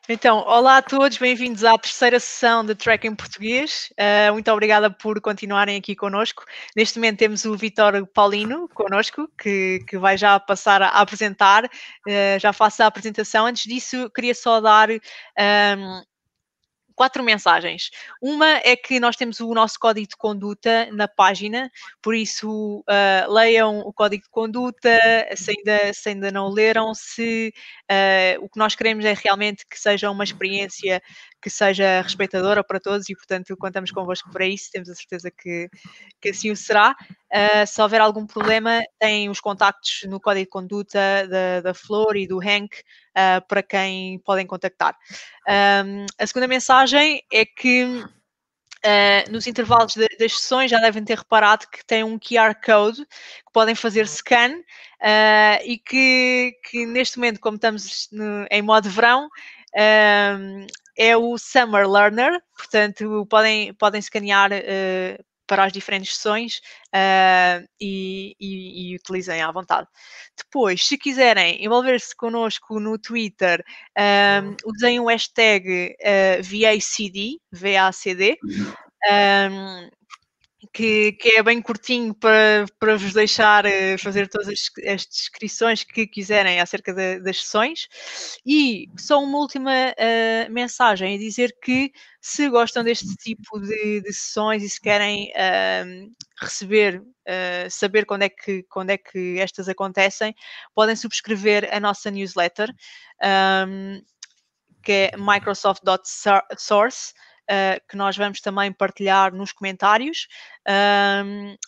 Então, olá a todos, bem-vindos à terceira sessão de Track em Português. Muito obrigada por continuarem aqui connosco. Neste momento temos o Vítor Paulino connosco, que vai já passar a apresentar. Já faço a apresentação. Antes disso, queria só dar 4 mensagens. Uma é que nós temos o nosso código de conduta na página, por isso leiam o código de conduta, se ainda não o leram, o que nós queremos é realmente que seja uma experiência que seja respeitadora para todos e, portanto, contamos convosco para isso, temos a certeza que assim o será. Se houver algum problema, têm os contactos no código de conduta da Flor e do Hank para quem podem contactar. A segunda mensagem é que nos intervalos das sessões já devem ter reparado que tem um QR Code que podem fazer scan e que neste momento, como estamos em modo verão, é o Summer Learner, portanto podem escanear para as diferentes sessões e utilizem à vontade. Depois, se quiserem envolver-se connosco no Twitter, usem o hashtag VACD, VACD, que é bem curtinho para vos deixar fazer todas as descrições que quiserem acerca das sessões. E só uma última mensagem, é dizer que se gostam deste tipo de sessões e se querem receber, saber quando é que estas acontecem, podem subscrever a nossa newsletter, que é microsoft.source, que nós vamos também partilhar nos comentários.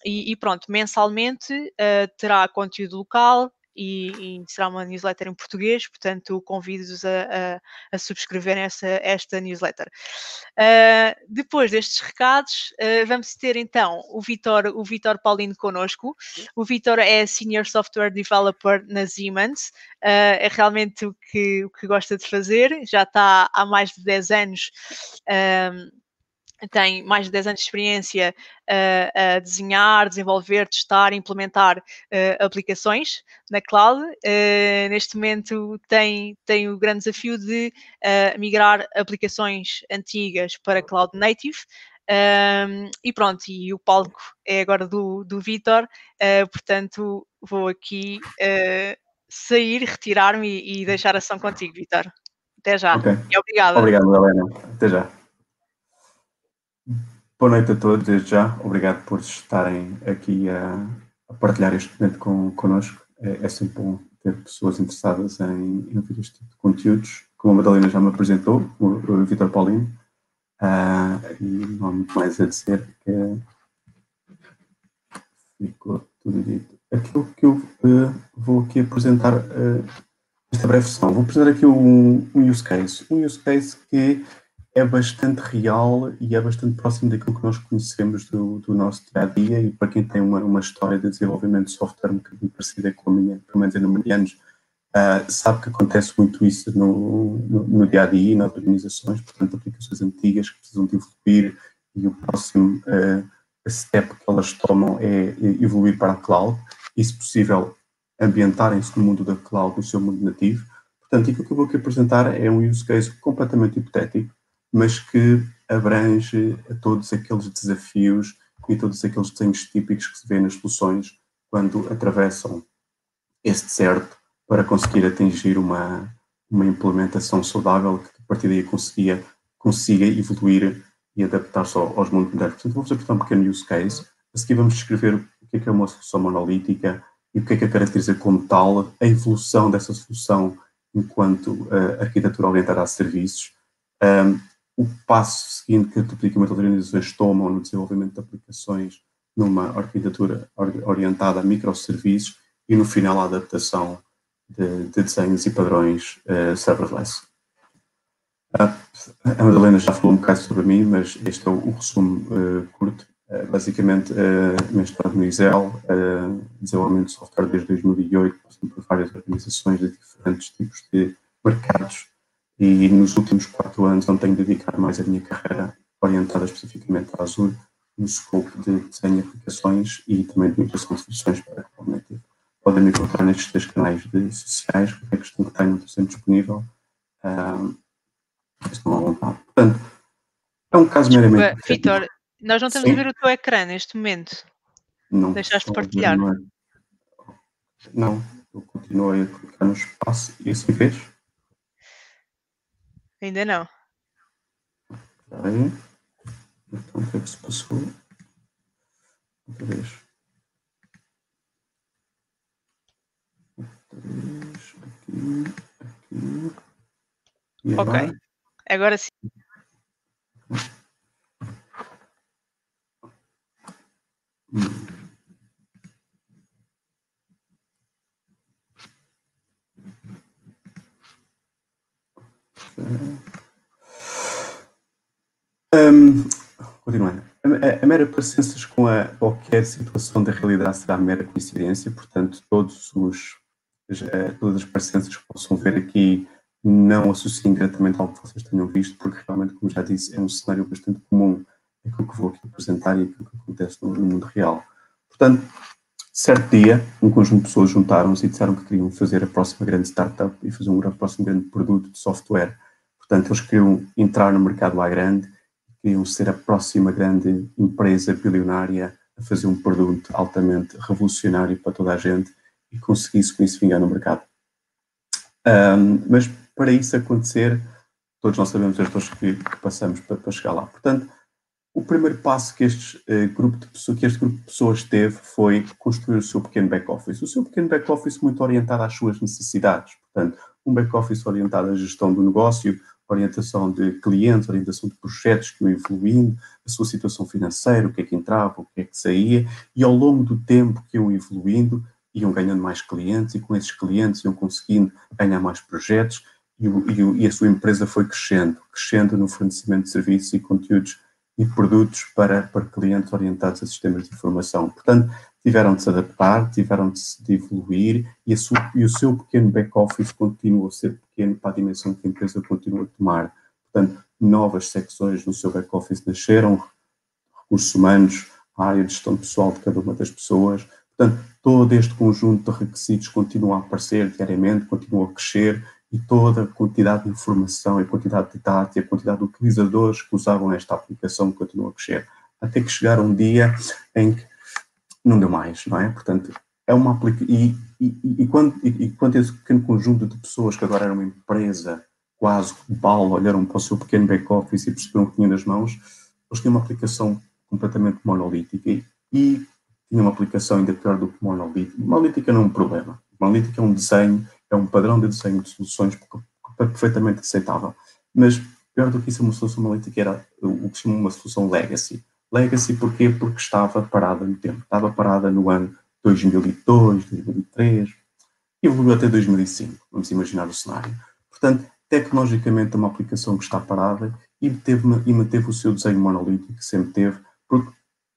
E pronto, mensalmente terá conteúdo local e será uma newsletter em português, portanto convido-vos a subscreverem esta newsletter. Depois destes recados, vamos ter então o Vítor Paulino connosco. O Vítor é Senior Software Developer na Siemens, é realmente o que gosta de fazer, já está há mais de 10 anos, tem mais de 10 anos de experiência a desenhar, desenvolver, testar, implementar aplicações na cloud. Neste momento tem o grande desafio de migrar aplicações antigas para cloud native. E pronto, e o palco é agora do Vítor, portanto vou aqui sair, retirar-me e deixar a sessão contigo, Vítor. Até já. Okay. E obrigada. Obrigado, Helena. Até já. Boa noite a todos, desde já. Obrigado por estarem aqui a partilhar este momento connosco. É sempre bom ter pessoas interessadas em ouvir este tipo de conteúdos. Como a Madalena já me apresentou, o Vítor Paulino, e não há muito mais a dizer, que ficou tudo dito. Aquilo que eu vou aqui apresentar nesta breve sessão, vou apresentar aqui um use case. Um use case que é bastante real e é bastante próximo daquilo que nós conhecemos do nosso dia-a-dia, e para quem tem uma história de desenvolvimento de software um bocadinho parecida com a minha, pelo menos em número de anos, sabe que acontece muito isso no dia-a-dia, nas organizações, portanto, aplicações antigas que precisam de evoluir e o próximo step que elas tomam é evoluir para a cloud e, se possível, ambientarem-se no mundo da cloud, no seu mundo nativo. Portanto, aquilo que eu vou aqui apresentar é um use case completamente hipotético, mas que abrange a todos aqueles desafios e todos aqueles desenhos típicos que se vê nas soluções quando atravessam esse deserto para conseguir atingir uma implementação saudável que, a partir daí, consiga evoluir e adaptar-se aos mundos modernos. Portanto, vou-vos apresentar um pequeno use case. A seguir vamos descrever o que é uma solução monolítica e o que é que a caracteriza como tal, a evolução dessa solução enquanto arquitetura orientada a serviços, o passo seguinte que tipicamente as organizações tomam no desenvolvimento de aplicações numa arquitetura orientada a microserviços e, no final, a adaptação de desenhos e padrões serverless. A Madalena já falou um bocado sobre mim, mas este é o resumo curto. Basicamente, mestrado no ISEL, desenvolvimento de software desde 2008, passando por várias organizações de diferentes tipos de mercados, e nos últimos 4 anos não tenho dedicado mais a minha carreira orientada especificamente à Azure, no escopo de desenho de aplicações e também de migração de soluções para a cloud native. Podem me encontrar nestes 3 canais sociais, qualquer questão que tenham, estou sempre disponível. estão à vontade. Portanto, é um caso meramente... Vítor, nós não estamos a ver o teu ecrã neste momento. Não. Deixaste de partilhar. Não, eu continuei a clicar no espaço e assim fez. Ainda não. Aí. Então, o que é que se passou? Outra vez. Aqui. E agora? Ok. Agora sim. Continuando. A mera parecenças com qualquer situação da realidade será mera coincidência, portanto, todas as parecenças que possam ver aqui não associem diretamente ao que vocês tenham visto, porque realmente, como já disse, é um cenário bastante comum aquilo que vou aqui apresentar e aquilo que acontece no mundo real. Portanto, certo dia, um conjunto de pessoas juntaram-se e disseram que queriam fazer a próxima grande startup e fazer um próximo grande produto de software. Portanto, eles queriam entrar no mercado lá grande, queriam ser a próxima grande empresa bilionária a fazer um produto altamente revolucionário para toda a gente e conseguisse com isso vingar no mercado. Mas para isso acontecer, todos nós sabemos as dores que passamos para chegar lá. Portanto, o primeiro passo que este grupo de pessoas teve foi construir o seu pequeno back-office. O seu pequeno back-office muito orientado às suas necessidades. Portanto, um back-office orientado à gestão do negócio, orientação de clientes, orientação de projetos que iam evoluindo, a sua situação financeira, o que é que entrava, o que é que saía, e ao longo do tempo que iam evoluindo, iam ganhando mais clientes, e com esses clientes iam conseguindo ganhar mais projetos, e a sua empresa foi crescendo no fornecimento de serviços e conteúdos e produtos para clientes orientados a sistemas de informação. Portanto, tiveram de se adaptar, tiveram de evoluir e o seu pequeno back-office continua a ser pequeno para a dimensão que a empresa continua a tomar. Portanto, novas secções no seu back-office nasceram, recursos humanos, a área de gestão pessoal de cada uma das pessoas. Portanto, todo este conjunto de requisitos continua a aparecer diariamente, continua a crescer e toda a quantidade de informação, a quantidade de dados e a quantidade de utilizadores que usavam esta aplicação continua a crescer. Até que chegar um dia em que não deu mais, não é? Portanto, é uma aplicação. Quando esse pequeno conjunto de pessoas que agora era uma empresa quase global olharam para o seu pequeno back-office e perceberam que tinham nas mãos, eles tinham uma aplicação completamente monolítica e tinha uma aplicação ainda pior do que monolítica. Monolítica não é um problema. Monolítica é um desenho, é um padrão de desenho de soluções perfeitamente aceitável. Mas pior do que isso, uma solução monolítica era o que se chama uma solução legacy. Legacy porquê? Porque estava parada no tempo. Estava parada no ano 2002, 2003 e evoluiu até 2005. Vamos imaginar o cenário. Portanto, tecnologicamente é uma aplicação que está parada e manteve o seu desenho monolítico que sempre teve, porque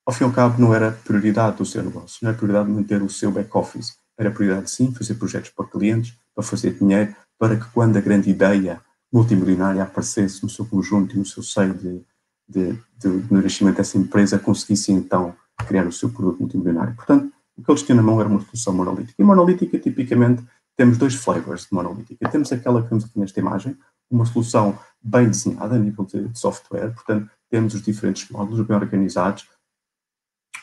ao fim e ao cabo não era prioridade do seu negócio, não era prioridade manter o seu back-office. Era prioridade, sim, fazer projetos para clientes, para fazer dinheiro, para que quando a grande ideia multimilionária aparecesse no seu conjunto e no seu seio de nascimento dessa empresa, conseguisse então criar o seu produto multimilionário. Portanto, o que eles tinham na mão era uma solução monolítica. E monolítica, tipicamente, temos dois flavors de monolítica. Temos aquela que vemos aqui nesta imagem, uma solução bem desenhada a nível de software, portanto, temos os diferentes módulos bem organizados,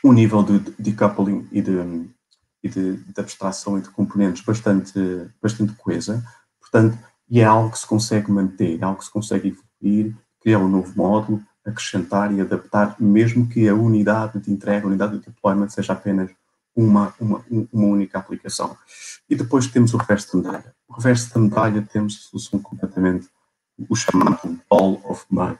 um nível de decoupling e de abstração entre componentes bastante coesa, portanto, e é algo que se consegue manter, é algo que se consegue evoluir, criar um novo módulo, acrescentar e adaptar, mesmo que a unidade de entrega, a unidade de deployment seja apenas uma única aplicação. E depois temos o reverso da medalha. O reverso da medalha temos a solução completamente, o chamado Ball of Mud.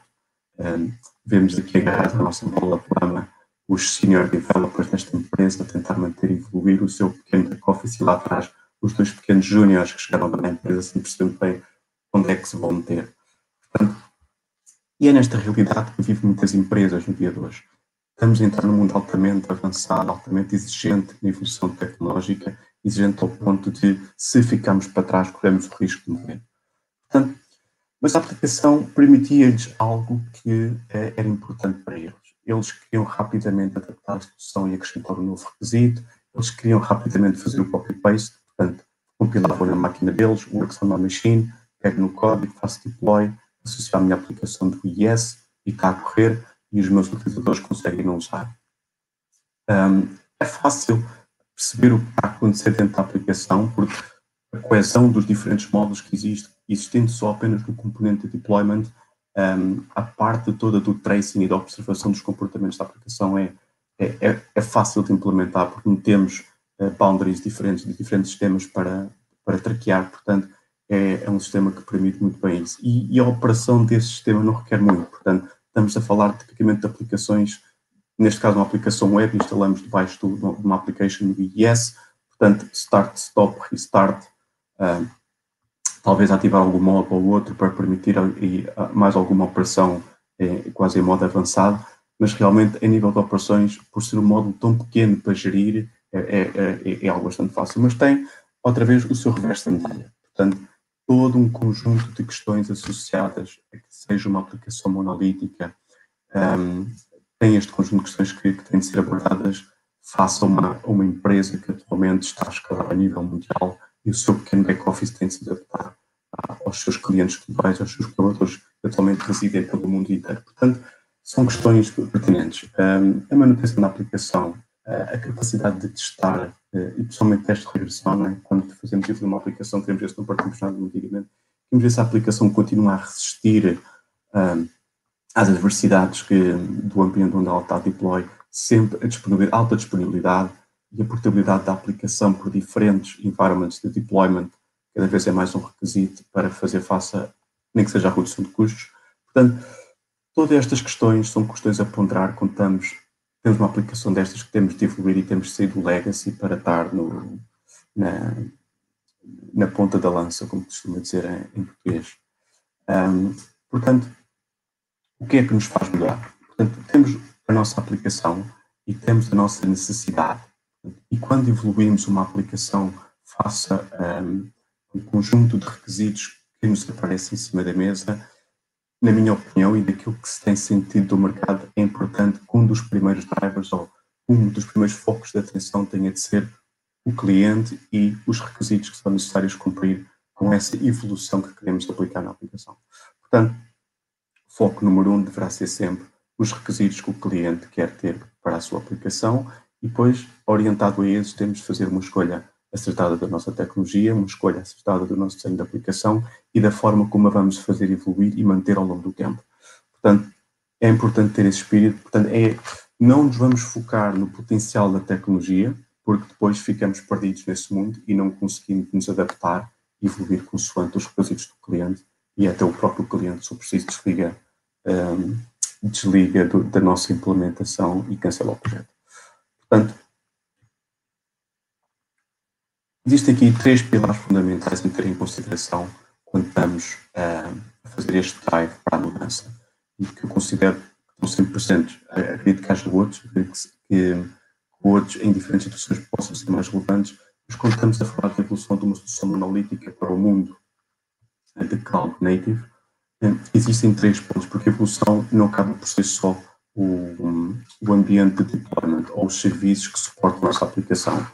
Vemos aqui agarrado a nossa bola de lama os senior developers desta empresa a tentar manter e evoluir o seu pequeno back-office e lá atrás os dois pequenos júniores que chegaram da empresa sem perceber bem onde é que se vão meter. Portanto, e é nesta realidade que vivem muitas empresas no dia de hoje. Estamos a entrar num mundo altamente avançado, altamente exigente na evolução tecnológica, exigente ao ponto de, se ficarmos para trás, corremos o risco de morrer. Portanto, mas a aplicação permitia-lhes algo que era importante para eles. Eles queriam rapidamente adaptar a solução e acrescentar um novo requisito, eles queriam rapidamente fazer o copy-paste, portanto, compilavam na máquina deles, works on my machine, pego no código, faço deploy, a associar a minha aplicação do IIS e está a correr e os meus utilizadores conseguem usar. É fácil perceber o que está a acontecer dentro da aplicação, porque a coesão dos diferentes módulos que existindo só apenas no componente de deployment, a parte toda do tracing e da observação dos comportamentos da aplicação é fácil de implementar, porque não temos boundaries diferentes de diferentes sistemas para traquear, portanto, é um sistema que permite muito bem isso. E a operação desse sistema não requer muito, portanto, estamos a falar tipicamente de aplicações, neste caso uma aplicação web, instalamos debaixo de uma application do IIS, portanto, start, stop, restart, talvez ativar algum modo ou outro para permitir mais alguma operação quase em modo avançado, mas realmente a nível de operações, por ser um módulo tão pequeno para gerir, é algo bastante fácil, mas tem, outra vez, o seu reverso de medalha. Portanto, todo um conjunto de questões associadas a que seja uma aplicação monolítica, tem este conjunto de questões que têm de ser abordadas face a uma empresa que atualmente está a escalar a nível mundial e o seu pequeno back-office tem de se adaptar aos seus clientes globais, aos seus colaboradores que atualmente residem pelo mundo inteiro. Portanto, são questões pertinentes. A manutenção da aplicação, a capacidade de testar, e pessoalmente testes de regressão, não é? Quando fazemos isso numa aplicação, queremos ver se não partimos nada antigamente, queremos ver se a aplicação continua a resistir às adversidades do ambiente onde ela está a deploy, sempre a alta disponibilidade e a portabilidade da aplicação por diferentes environments de deployment, cada vez é mais um requisito para fazer face nem que seja a redução de custos. Portanto, todas estas questões são questões a ponderar quando temos uma aplicação destas que temos de evoluir e temos de sair do legacy para estar na ponta da lança, como costuma dizer em português. Portanto, o que é que nos faz melhor? Portanto, temos a nossa aplicação e temos a nossa necessidade. E quando evoluímos uma aplicação face a um conjunto de requisitos que nos aparecem em cima da mesa, na minha opinião e daquilo que se tem sentido do mercado, é importante que um dos primeiros drivers ou um dos primeiros focos de atenção tenha de ser o cliente e os requisitos que são necessários cumprir com essa evolução que queremos aplicar na aplicação. Portanto, o foco número 1 deverá ser sempre os requisitos que o cliente quer ter para a sua aplicação e depois, orientado a esses, temos de fazer uma escolha acertada da nossa tecnologia, uma escolha acertada do nosso desenho de aplicação e da forma como a vamos fazer evoluir e manter ao longo do tempo. Portanto, é importante ter esse espírito, portanto, não nos vamos focar no potencial da tecnologia, porque depois ficamos perdidos nesse mundo e não conseguimos nos adaptar e evoluir consoante os requisitos do cliente e até o próprio cliente, se for preciso, desliga da nossa implementação e cancela o projeto. Portanto, existem aqui 3 pilares fundamentais a ter em consideração quando estamos a fazer este drive para a mudança e que eu considero que estão sempre presentes. Acredito que haja outros, acredito que outros em diferentes situações possam ser mais relevantes, mas quando estamos a falar da evolução de uma solução monolítica para o mundo de cloud native, existem 3 pontos, porque a evolução não acaba por ser só o ambiente de deployment ou os serviços que suportam a nossa aplicação,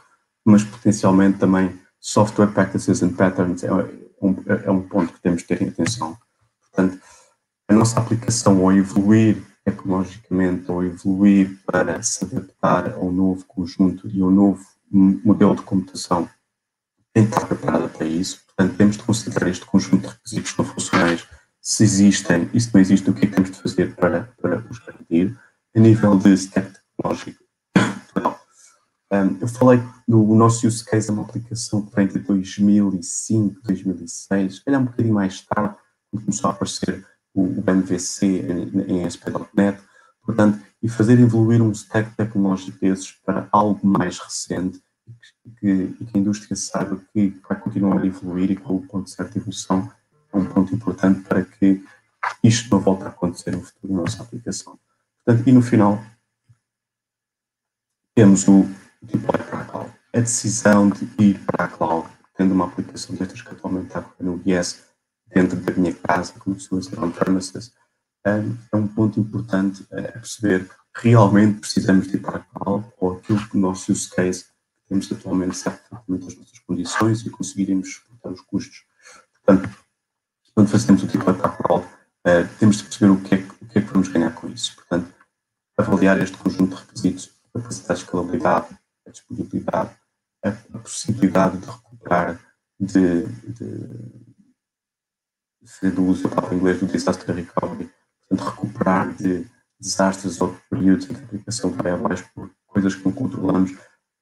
mas potencialmente também software practices and patterns é um ponto que temos de ter em atenção. Portanto, a nossa aplicação ao evoluir tecnologicamente, ou evoluir para se adaptar ao novo conjunto e ao novo modelo de computação, tem de estar preparada para isso. Portanto, temos de considerar este conjunto de requisitos não funcionais, se existem e se não existem, o que é que temos de fazer para os garantir. A nível de stack tecnológico, eu falei do nosso use case, é uma aplicação que vem de 2005, 2006, se calhar um bocadinho mais tarde, quando começou a aparecer o MVC em ASP.NET, portanto, e fazer evoluir um stack tecnológico desses para algo mais recente e que a indústria saiba que vai continuar a evoluir e que o ponto de certa evolução é um ponto importante para que isto não volte a acontecer no futuro na nossa aplicação. Portanto, e no final, temos o deploy para a cloud. A decisão de ir para a cloud, tendo uma aplicação destas que atualmente está no IIS, dentro da minha casa, como se fosse on-premises, é um ponto importante a perceber que realmente precisamos de ir para a cloud ou aquilo que o nosso use case que temos atualmente serve perfeitamente as nossas condições e conseguiremos suportar os custos. Portanto, quando fazemos o deploy para a cloud, temos de perceber o que é que vamos ganhar com isso. Portanto, avaliar este conjunto de requisitos, a capacidade de escalabilidade, a disponibilidade, a possibilidade de recuperar do uso da palavra em inglês do disaster recovery, portanto, recuperar de desastres ou períodos em que a aplicação vai abaixo por coisas que não controlamos,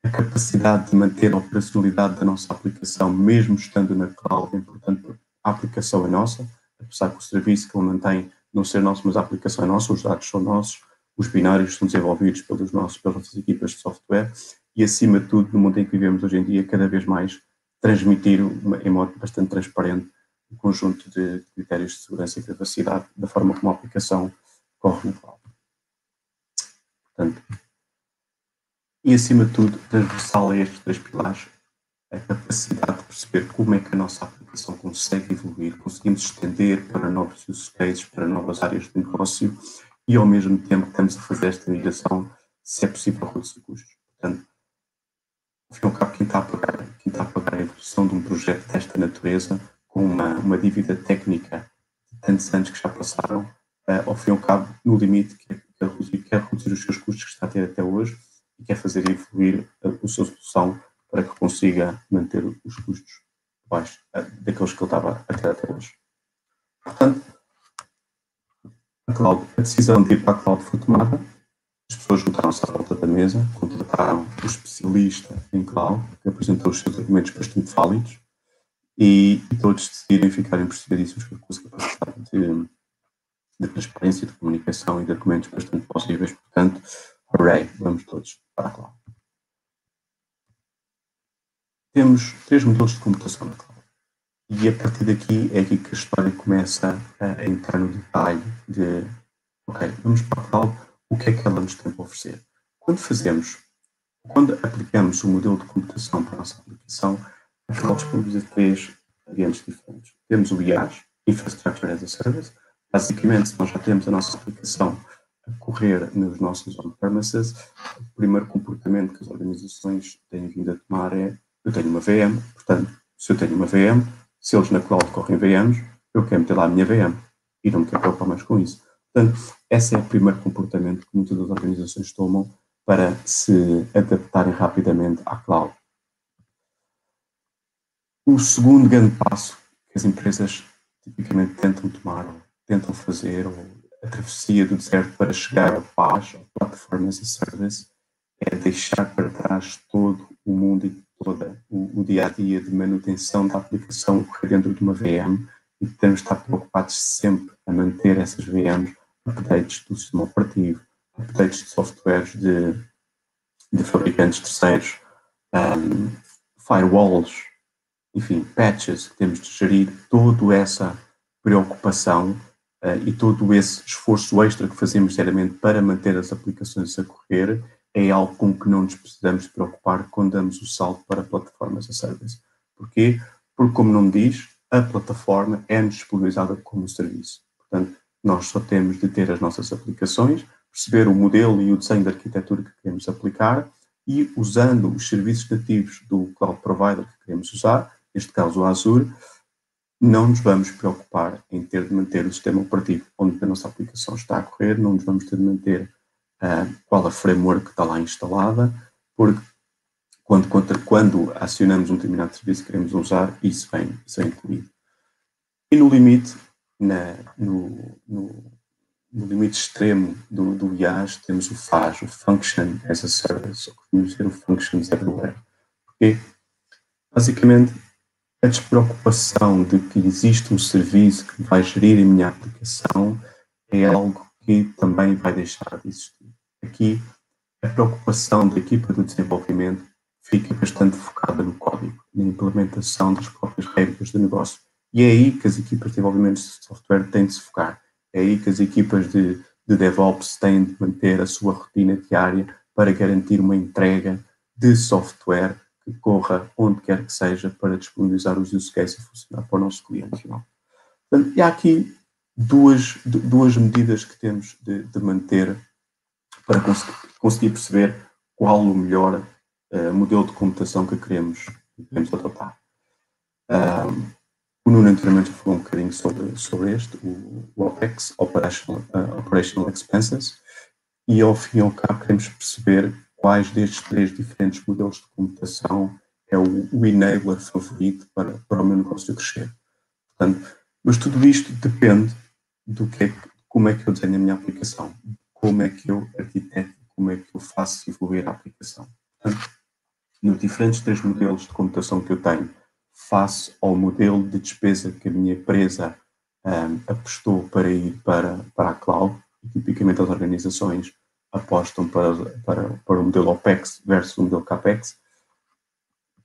a capacidade de manter a operacionalidade da nossa aplicação, mesmo estando na cloud, é importante porque a aplicação é nossa, apesar que o serviço que ele mantém não ser nosso, mas a aplicação é nossa, os dados são nossos, os binários são desenvolvidos pelas nossas equipas de software e, acima de tudo, no mundo em que vivemos hoje em dia, cada vez mais transmitir em modo bastante transparente um conjunto de critérios de segurança e privacidade da forma como a aplicação corre no cloud. Portanto, e acima de tudo, transversal a estes 3 pilares, a capacidade de perceber como é que a nossa aplicação consegue evoluir, conseguimos estender para novos use cases, para novas áreas de negócio e, ao mesmo tempo, estamos a fazer esta migração, se é possível, reduzir custos. Portanto, ao fim e ao cabo, quem está a pagar a evolução de um projeto desta natureza, com uma dívida técnica de tantos anos que já passaram, ao fim e ao cabo, no limite, quer reduzir os seus custos que está a ter até hoje e quer fazer evoluir a sua solução para que consiga manter os custos baixos daqueles que ele estava a ter até hoje. Portanto, a decisão de ir para a cloud foi tomada, as pessoas juntaram-se à volta da mesa, contrataram um especialista em cloud, que apresentou os seus argumentos bastante válidos, e todos decidirem ficarem percebidíssimos com a capacidade de transparência, de comunicação e de argumentos bastante possíveis. Portanto, hooray, vamos todos para a cloud. Temos 3 modelos de computação na cloud. E a partir daqui é aqui que a história começa a entrar no detalhe de, ok, vamos para a cloud, o que é que ela nos tem para oferecer? Quando aplicamos o modelo de computação para a nossa aplicação, a cloud disponibiliza 3 ambientes diferentes. Temos o IaaS, Infrastructure as a Service. Basicamente, nós já temos a nossa aplicação a correr nos nossos on-premises. O primeiro comportamento que as organizações têm vindo a tomar é: eu tenho uma VM, portanto, se eu tenho uma VM, se eles na cloud correm VMs, eu quero meter lá a minha VM e não me quero preocupar mais com isso. Portanto, esse é o primeiro comportamento que muitas das organizações tomam para se adaptarem rapidamente à cloud. O segundo grande passo que as empresas tipicamente tentam tomar, ou tentam fazer, ou a travessia do deserto para chegar à paz, ao Platform as a Service, é deixar para trás todo o mundo e todo o dia-a-dia de manutenção da aplicação dentro de uma VM e temos de estar preocupados sempre a manter essas VMs, updates do sistema operativo, updates de softwares de fabricantes terceiros, firewalls, enfim, patches, que temos de gerir toda essa preocupação e todo esse esforço extra que fazemos diariamente para manter as aplicações a correr é algo com que não nos precisamos de preocupar quando damos o salto para plataformas as a service. Porquê? Porque, como não me diz, a plataforma é-nos disponibilizada como serviço. Portanto, nós só temos de ter as nossas aplicações, perceber o modelo e o desenho de arquitetura que queremos aplicar e, usando os serviços nativos do cloud provider que queremos usar, neste caso o Azure, não nos vamos preocupar em ter de manter o sistema operativo onde a nossa aplicação está a correr, não nos vamos ter de manter qual a framework que está lá instalada, porque quando acionamos um determinado serviço que queremos usar, isso vem incluído. E no limite, no limite extremo do IaaS, temos o FaaS, o Function as a Service, ou podemos dizer o Functions Everywhere. Porque, basicamente, a despreocupação de que existe um serviço que vai gerir a minha aplicação é algo que também vai deixar de existir. Aqui, a preocupação da equipa de desenvolvimento fica bastante focada no código, na implementação das próprias regras de negócio. E é aí que as equipas de desenvolvimento de software têm de se focar. É aí que as equipas de DevOps têm de manter a sua rotina diária para garantir uma entrega de software que corra onde quer que seja para disponibilizar os use cases e funcionar para o nosso cliente final. Portanto, e há aqui duas medidas que temos de manter para conseguir perceber qual o melhor modelo de computação que queremos adotar. O Nuno anteriormente falou um bocadinho sobre este, o OPEX, Operational Expenses, e ao fim e ao cabo queremos perceber quais destes 3 diferentes modelos de computação é o enabler favorito para o meu negócio crescer. Portanto, mas tudo isto depende como é que eu desenho a minha aplicação, como é que eu arquiteto, como é que eu faço evoluir a aplicação. Portanto, nos diferentes 3 modelos de computação que eu tenho, face ao modelo de despesa que a minha empresa apostou para ir para a cloud, e tipicamente as organizações apostam para o modelo OPEX versus o modelo CAPEX,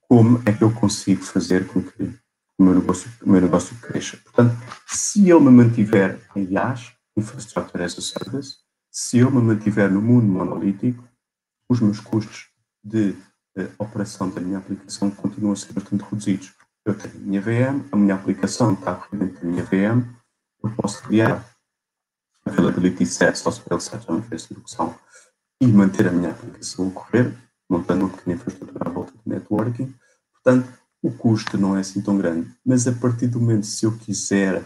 como é que eu consigo fazer com que o meu negócio cresça? Portanto, se eu me mantiver em IaaS, Infrastructure as a Service, se eu me mantiver no mundo monolítico, os meus custos de operação da minha aplicação continuam a ser bastante reduzidos. Eu tenho a minha VM, a minha aplicação está a correr dentro da minha VM, eu posso criar availability sets ou spell sets, uma vez de introdução, e manter a minha aplicação a correr, montando uma pequena infraestrutura à volta de networking. Portanto, o custo não é assim tão grande. Mas a partir do momento, se eu quiser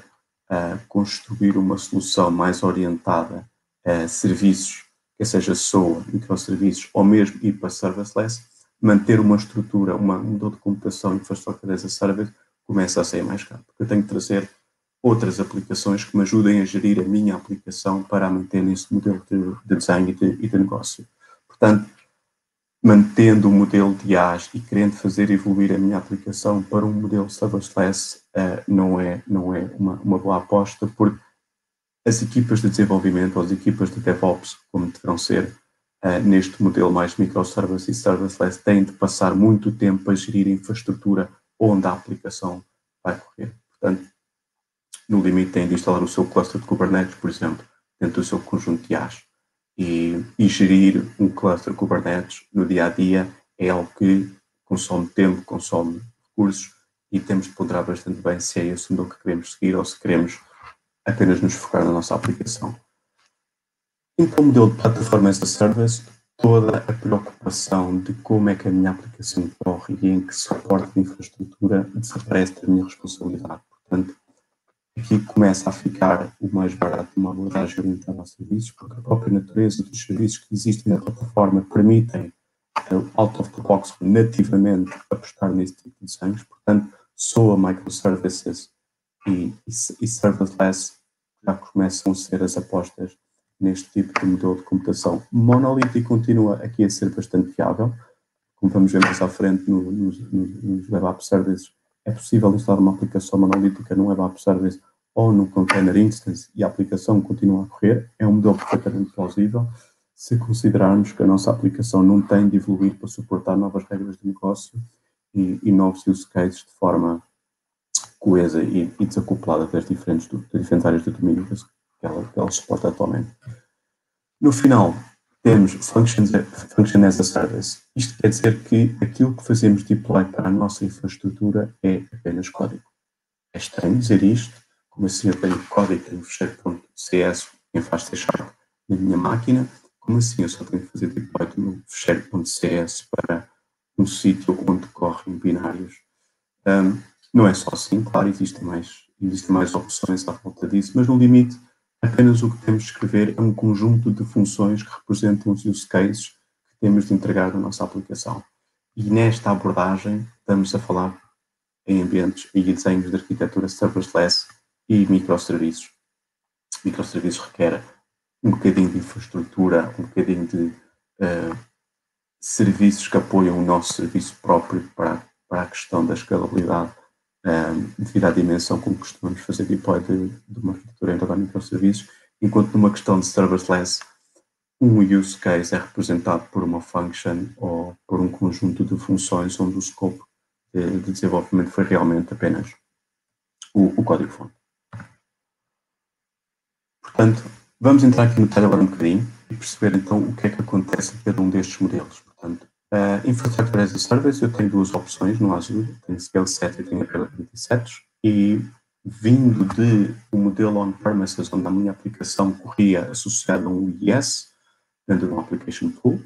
construir uma solução mais orientada a serviços, que seja SOA, microserviços, ou mesmo ir para serverless, manter uma estrutura, um modelo de computação, infrastructure as a service, começa a ser mais caro. Porque eu tenho que trazer outras aplicações que me ajudem a gerir a minha aplicação para a manter nesse modelo de design e de negócio. Portanto, mantendo o modelo de IaaS e querendo fazer evoluir a minha aplicação para um modelo serverless, não é uma boa aposta, porque as equipas de desenvolvimento ou as equipas de DevOps, como deverão ser neste modelo mais microservice e serverless, têm de passar muito tempo a gerir a infraestrutura onde a aplicação vai correr. Portanto, no limite têm de instalar o seu cluster de Kubernetes, por exemplo, dentro do seu conjunto de IaaS. E gerir um cluster Kubernetes no dia-a-dia é algo que consome tempo, consome recursos, e temos de ponderar bastante bem se é esse o modelo que queremos seguir ou se queremos apenas nos focar na nossa aplicação. Então, o modelo de plataforma as a service, toda a preocupação de como é que a minha aplicação corre e em que suporte de infraestrutura desaparece da minha responsabilidade. Portanto, aqui começa a ficar o mais barato uma abordagem orientada a serviços, porque a própria natureza dos serviços que existem na plataforma permitem, out of the box, nativamente, apostar nesse tipo de desenhos. Portanto, SOA, microservices e serverless já começam a ser as apostas neste tipo de modelo de computação. Monolítico continua aqui a ser bastante viável. Como vamos ver mais à frente nos Web App Services, é possível instalar uma aplicação monolítica num Web App Service ou num Container Instance e a aplicação continua a correr. É um modelo perfeitamente plausível se considerarmos que a nossa aplicação não tem de evoluir para suportar novas regras de negócio e novos use cases de forma coesa e desacoplada das diferentes áreas de domínio que ela suporta atualmente. No final, temos Function as a Service. Isto quer dizer que aquilo que fazemos deploy para a nossa infraestrutura é apenas código. É estranho dizer isto, como assim eu tenho código, tenho fecheiro.cs, quem faz C# na minha máquina, como assim eu só tenho que fazer deploy do meu fecheiro.cs para um sítio onde correm binários? Não é só assim, claro, existem mais opções à volta disso, mas no limite, apenas o que temos de escrever é um conjunto de funções que representam os use cases que temos de entregar na nossa aplicação. E nesta abordagem estamos a falar em ambientes e desenhos de arquitetura serverless e microserviços. Microserviços requer um bocadinho de infraestrutura, um bocadinho de serviços que apoiam o nosso serviço próprio para a questão da escalabilidade devido à dimensão com que costumamos fazer deploy de uma arquitetura orientada a microserviços, enquanto numa questão de serverless, um use case é representado por uma function ou por um conjunto de funções onde o scope de desenvolvimento foi realmente apenas o código-fonte. Portanto, vamos entrar aqui no detalhe agora um bocadinho e perceber então o que é que acontece em cada um destes modelos. Portanto, Infrastructure as a Service, eu tenho 2 opções no Azure, tenho Scale Set e tenho Availability Sets, e vindo de um modelo on-premises onde a minha aplicação corria associada a um IS, dentro de um Application Pool,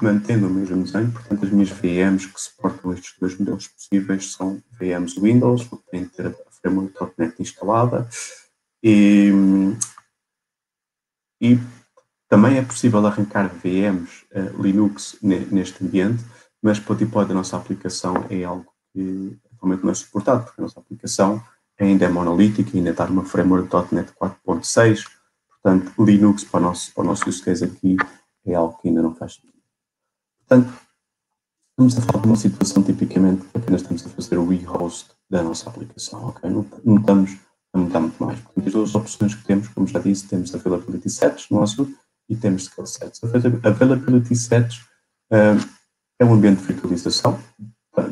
mantendo o mesmo desenho. Portanto, as minhas VMs que suportam estes 2 modelos possíveis são VMs Windows, que têm de ter a framework.net instalada e também é possível arrancar VMs Linux neste ambiente, mas para o deploy da nossa aplicação é algo que atualmente não é suportado, porque a nossa aplicação ainda é monolítica, ainda está numa framework.net 4.6, portanto, Linux para o nosso use case aqui é algo que ainda não faz sentido. Portanto, estamos a falar de uma situação tipicamente que apenas estamos a fazer o rehost da nossa aplicação, ok? Não estamos a mudar muito mais. Portanto, as duas opções que temos, como já disse, temos Availability Sets no Azure e temos Scale Sets. Availability Sets é um ambiente de virtualização,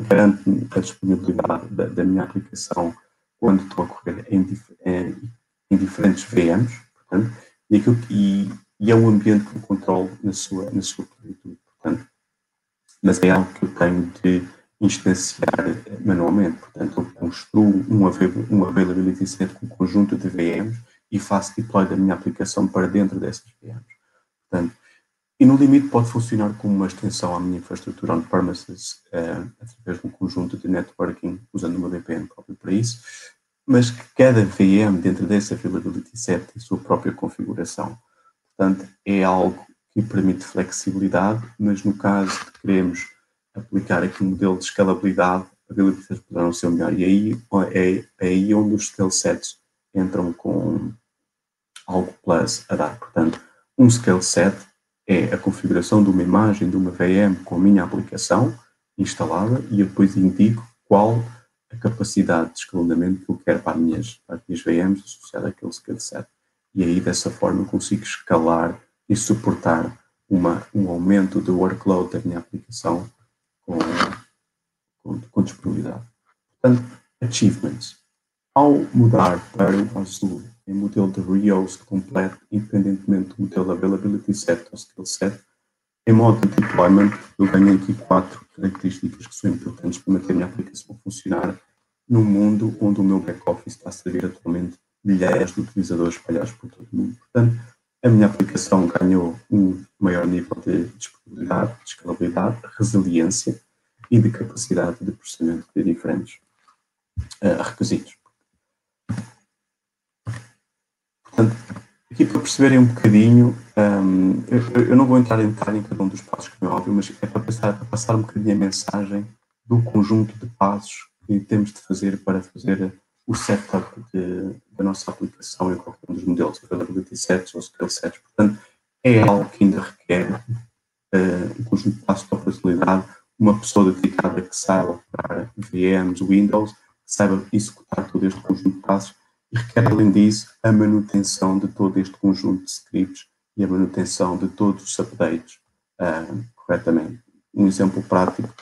garante-me a disponibilidade da minha aplicação quando estou a correr em diferentes VMs, portanto, e é um ambiente que eu controlo na sua plenitude, portanto, mas é algo que eu tenho de instanciar manualmente, portanto, eu construo um availability set com um conjunto de VMs e faço deploy da minha aplicação para dentro dessas VMs, portanto, e no limite pode funcionar como uma extensão à minha infraestrutura on-premises através de um conjunto de networking usando uma VPN própria para isso, mas que cada VM dentro dessa availability set tem a sua própria configuração. Portanto, é algo que permite flexibilidade, mas no caso de queremos aplicar aqui um modelo de escalabilidade, a availability sets poderão ser melhor. E aí é aí onde os scale sets entram com algo plus a dar. Portanto, um scale set é a configuração de uma imagem de uma VM com a minha aplicação instalada e eu depois indico qual a capacidade de escalonamento que eu quero para as minhas VMs associada àquele scale set. E aí, dessa forma, eu consigo escalar e suportar um aumento do workload da minha aplicação com disponibilidade. Portanto, achievements. Ao mudar para o Azure em modelo de rehost completo, independentemente do modelo de availability set ou skill set, em modo de deployment, eu ganho aqui 4 características que são importantes para manter a minha aplicação a funcionar num mundo onde o meu back-office está a servir atualmente milhares de utilizadores espalhados por todo o mundo. Portanto, a minha aplicação ganhou um maior nível de disponibilidade, de escalabilidade, resiliência e de capacidade de processamento de diferentes requisitos. Portanto, aqui para perceberem um bocadinho, eu não vou entrar em cada um dos passos, como é óbvio, mas é para passar um bocadinho a mensagem do conjunto de passos que temos de fazer para fazer o setup da nossa aplicação em qualquer um dos modelos, availability sets ou scale sets. Portanto, é algo que ainda requer um conjunto de passos de operacionalidade, uma pessoa dedicada que saiba para VMs, Windows, que saiba executar todo este conjunto de passos e requer, além disso, a manutenção de todo este conjunto de scripts e a manutenção de todos os updates corretamente. Um exemplo prático,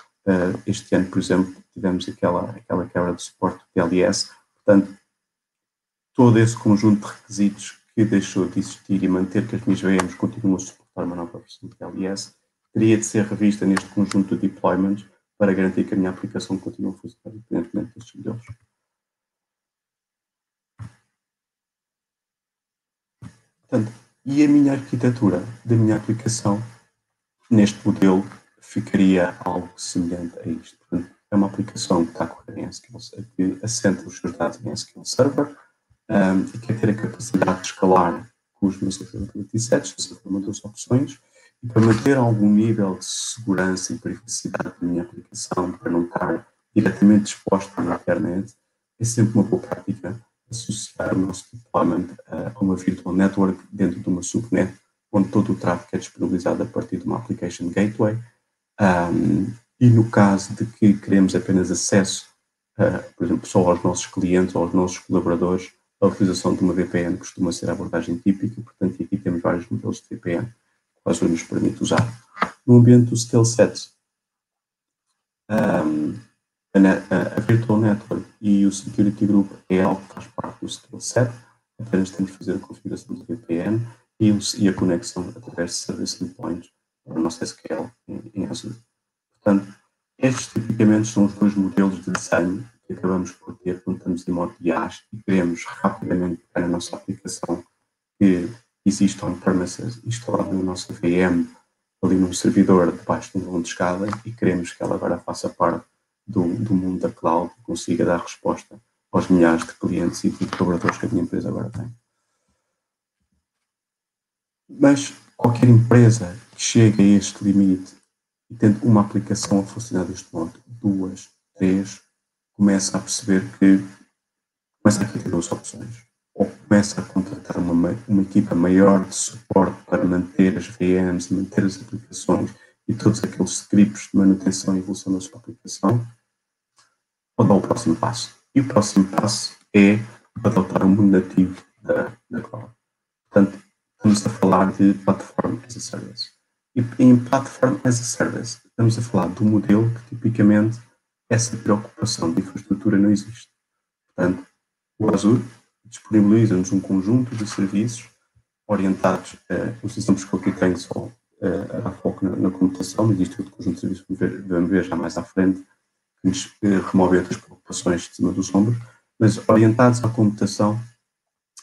este ano, por exemplo, tivemos aquela quebra de suporte do TLS, portanto, todo esse conjunto de requisitos que deixou de existir e manter que as minhas VMs continuam a suportar uma nova versão do TLS, teria de ser revista neste conjunto de deployments para garantir que a minha aplicação continua a funcionar independentemente destes modelos. Portanto, e a minha arquitetura da minha aplicação neste modelo ficaria algo semelhante a isto. Portanto, é uma aplicação que está a correr em SQL, que assenta os seus dados em SQL Server e quer ter a capacidade de escalar com os meus availability sets, essa foi uma das opções, e para manter algum nível de segurança e privacidade da minha aplicação, para não estar diretamente exposta na internet, é sempre uma boa prática associar o nosso deployment a uma virtual network dentro de uma subnet, onde todo o tráfego é disponibilizado a partir de uma application gateway. E no caso de que queremos apenas acesso, por exemplo, só aos nossos clientes ou aos nossos colaboradores, a utilização de uma VPN costuma ser a abordagem típica, portanto, aqui temos vários modelos de VPN que o Azure nos permite usar. No ambiente do scale set, a Virtual Network e o Security Group é algo que faz parte do skill set, apenas temos de fazer a configuração do VPN e a conexão através de Service Endpoints para o nosso SQL em Azure. Portanto, estes tipicamente são os dois modelos de desenho que acabamos por ter quando estamos em modo de IaaS e queremos rapidamente pegar a nossa aplicação que existe on-premises instalada na nossa VM ali num servidor debaixo de um vão de escada e queremos que ela agora faça parte do mundo da cloud e consiga dar resposta aos milhares de clientes e de colaboradores que a minha empresa agora tem. Mas qualquer empresa que chegue a este limite e tendo uma aplicação a funcionar deste modo, 2, 3, começa a perceber que começa a ter duas opções. Ou começa a contratar uma equipa maior de suporte para manter as VMs, manter as aplicações e todos aqueles scripts de manutenção e evolução da sua aplicação, ou dá o próximo passo. E o próximo passo é adotar o mundo nativo da cloud. Portanto, estamos a falar de Platform as a Service. E em Platform as a Service, estamos a falar de um modelo que tipicamente essa preocupação de infraestrutura não existe. Portanto, o Azure disponibiliza-nos um conjunto de serviços orientados, os exemplos que eu aqui tenho só a foco na computação, mas existe outro conjunto de serviços que vamos ver já mais à frente, que nos remove outras preocupações de cima dos ombros, mas orientados à computação,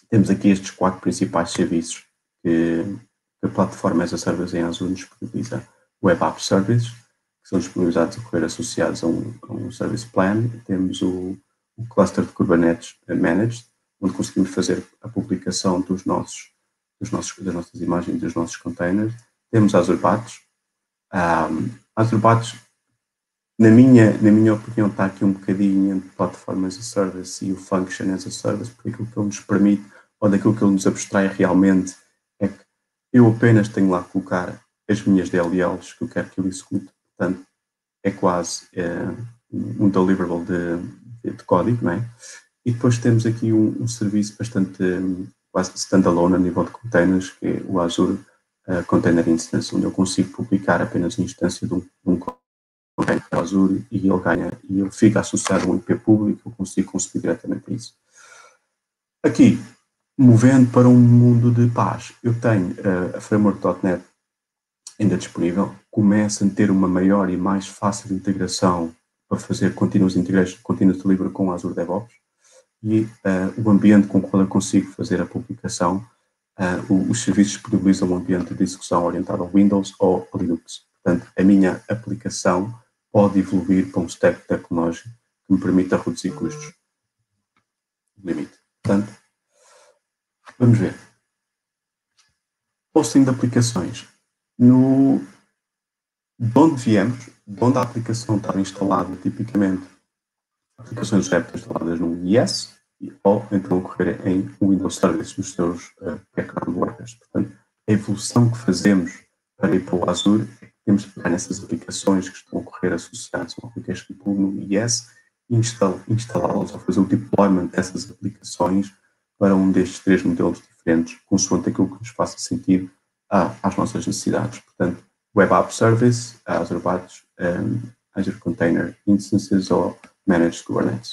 temos aqui estes 4 principais serviços que a plataforma as a Service em Azure nos disponibiliza. Web App Services, que são disponibilizados a correr associados a um Service Plan. Temos o cluster de Kubernetes Managed, onde conseguimos fazer a publicação das nossas imagens, dos nossos containers. Temos Azure Batch. Azure Batch, na minha opinião, está aqui um bocadinho entre Platform as a Service e o Function as a Service, porque aquilo que ele nos permite, ou daquilo que ele nos abstrai realmente, é que eu apenas tenho lá que colocar as minhas DLLs que eu quero que ele execute. Portanto, é quase um deliverable de código, não é? E depois temos aqui um serviço bastante quase standalone a nível de containers, que é o Azure Container Instance, onde eu consigo publicar apenas uma instância de um container Azure e ele fica associado a um IP público, eu consigo conseguir diretamente isso. Aqui, movendo para um mundo de paz, eu tenho a framework.NET ainda disponível, começa a ter uma maior e mais fácil integração para fazer continuous integration, continuous delivery com Azure DevOps, e o ambiente com o qual eu consigo fazer a publicação, os serviços disponibilizam um ambiente de execução orientado a Windows ou a Linux. Portanto, a minha aplicação pode evoluir para um stack tecnológico que me permita reduzir custos. Limite. Portanto, vamos ver. Hosting de aplicações. De onde viemos, de onde a aplicação está instalada, tipicamente, aplicações web instaladas no IS, ou então ocorrer em Windows Service nos seus background workers. Portanto, a evolução que fazemos para ir para o Azure é que temos de pegar nessas aplicações que estão a ocorrer associadas a uma application pool no IS e instalá-las ou fazer o deployment dessas aplicações para um destes 3 modelos diferentes, consoante aquilo que nos faça sentido às nossas necessidades. Portanto, Web App Service, Azure Batch, Azure Container Instances ou Managed Kubernetes.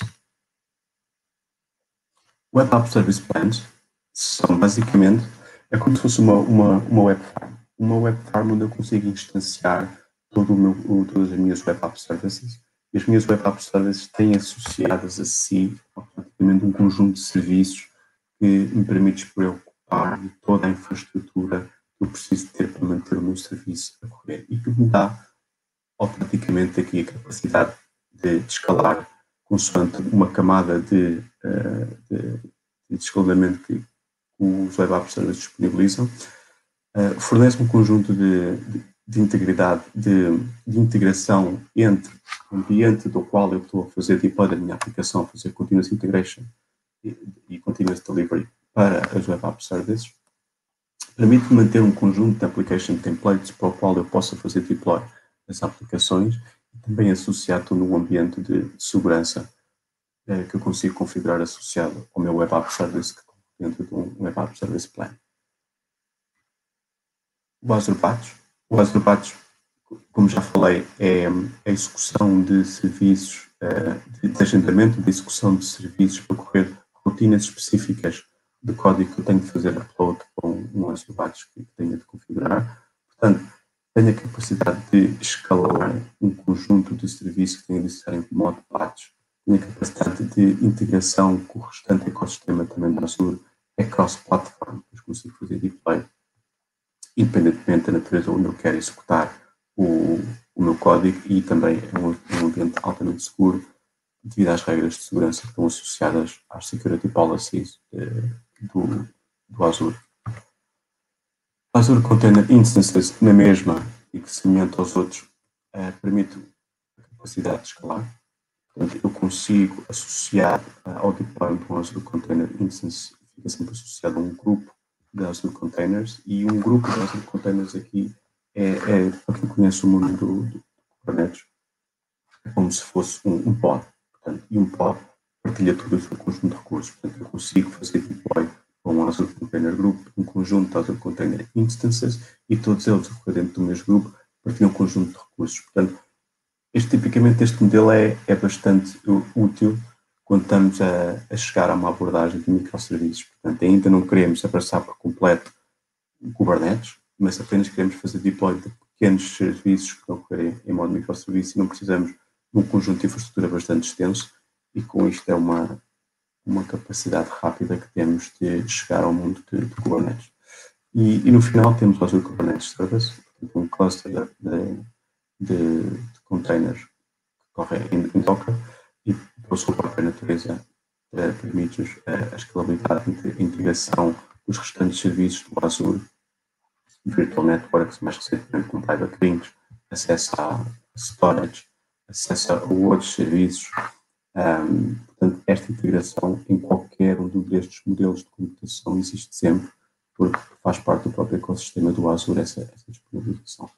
Web App Service Plans são basicamente, é como se fosse uma web farm. Uma web farm onde eu consigo instanciar todas as minhas Web App Services. E as minhas Web App Services têm associadas a si automaticamente um conjunto de serviços que me permite preocupar de toda a infraestrutura que eu preciso ter para manter o meu serviço a correr e que me dá automaticamente aqui a capacidade de escalar consoante uma camada de escalamento que os Web App Services disponibilizam, fornece um conjunto de integridade, de integração entre o ambiente do qual eu estou a fazer deploy da minha aplicação, a fazer continuous integration e continuous delivery para as Web App Services, permite manter um conjunto de application templates para o qual eu possa fazer deploy das aplicações e também associar todo um ambiente de segurança que eu consigo configurar associado ao meu Web App Service dentro de um Web App Service Plan. O Azure Batch, como já falei, é a execução de serviços, de agendamento de execução de serviços para correr rotinas específicas de código que eu tenho de fazer upload com um Azure Batch que tenho de configurar. Portanto, tenho a capacidade de escalar um conjunto de serviços que tenho de estar em modo batch. Tenho a capacidade de integração com o restante ecossistema também da Azure, é cross-platform, pois consigo fazer deploy independentemente da natureza onde eu quero executar o meu código, e também é um ambiente altamente seguro devido às regras de segurança que estão associadas às security policies do Azure. Azure Container Instances, na mesma e que semelhante aos outros, permite a capacidade de escalar. Portanto, eu consigo associar ao deployment do Azure Container Instance, fica sempre associado a um grupo de Azure Containers, e um grupo de Azure Containers aqui para quem conhece o mundo do Kubernetes, é como se fosse um pod. Portanto, e um pod partilha todo o seu conjunto de recursos. Portanto, eu consigo fazer deploy com um Azure Container Group, um conjunto de Azure Container Instances, e todos eles, dentro do mesmo grupo, partilham um conjunto de recursos. Portanto, tipicamente este modelo é bastante útil quando estamos a chegar a uma abordagem de microserviços. Portanto, ainda não queremos abraçar por completo o Kubernetes, mas apenas queremos fazer deploy de pequenos serviços que vão ocorrerem em modo microserviço, e não precisamos de um conjunto de infraestrutura bastante extenso, e com isto é uma capacidade rápida que temos de chegar ao mundo de Kubernetes. E no final temos o Azure Kubernetes Service, portanto, um cluster de containers que correm em Docker, e pela sua própria natureza permite-nos a escalabilidade e a integração dos restantes serviços do Azure, Virtual Networks, mais recentemente com Private Links, acesso a storage, acesso a outros serviços. Portanto, esta integração em qualquer um destes modelos de computação existe sempre, porque faz parte do próprio ecossistema do Azure essa disponibilização.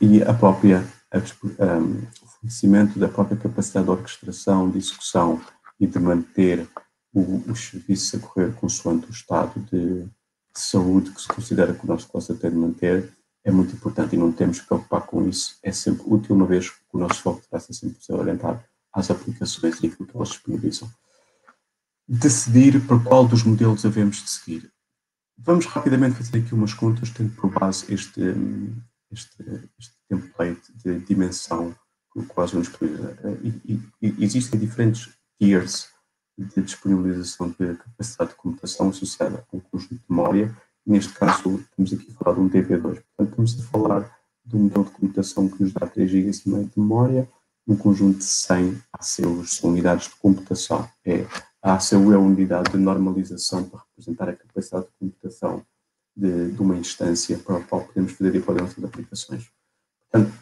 E o fornecimento da própria capacidade de orquestração, de execução e de manter os serviços a correr consoante o estado de saúde que se considera que o nosso cluster tem de manter é muito importante, e não temos que preocupar com isso. É sempre útil, uma vez que o nosso foco vai ser sempre orientado às aplicações e aquilo que elas disponibilizam. Decidir por qual dos modelos devemos de seguir. Vamos rapidamente fazer aqui umas contas, tendo por base este template de dimensão que o Azure nos disponibiliza. Existem diferentes tiers de disponibilização de capacidade de computação associada a um conjunto de memória. Neste caso, estamos aqui a falar de um DB2. Portanto, estamos a falar de um modelo de computação que nos dá 3,5 GB de memória, um conjunto de 100 ACUs, são unidades de computação. A ACU é a unidade de normalização para representar a capacidade de computação de uma instância para a qual podemos fazer deploy de nossas aplicações. Portanto,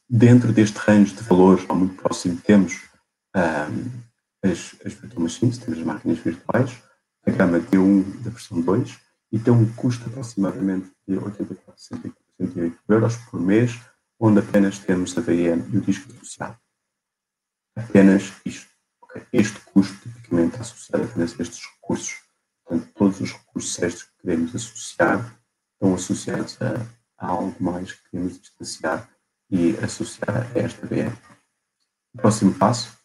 dentro deste range de valores, ao muito próximo, temos as virtual machines, temos as máquinas virtuais, a gama D1 da versão 2, e tem um custo aproximadamente de 84,68 euros por mês, onde apenas temos a VM e o disco associado. Apenas isto. Okay. Este custo tipicamente é associado apenas a estes recursos. Portanto, todos os recursos extras que queremos associar estão associados a algo mais que queremos distanciar e associar a esta VM. O próximo passo,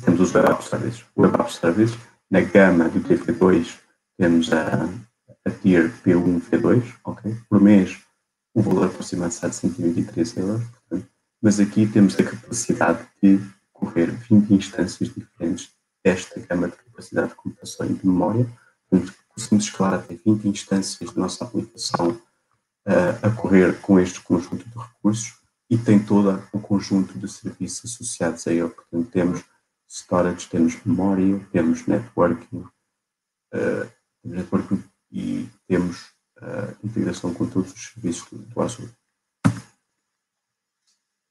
temos os Web App Services. O Web App Service, na gama do TV2, temos a tier P1 V2, okay? Por mês, o valor aproximado de 723 euros, portanto, mas aqui temos a capacidade de correr 20 instâncias diferentes desta gama de capacidade de computação e de memória. Portanto, conseguimos escalar até 20 instâncias da nossa aplicação a correr com este conjunto de recursos, e tem todo o conjunto de serviços associados a ele. Portanto, temos storage, temos memória, temos networking, e temos integração com todos os serviços do Azure.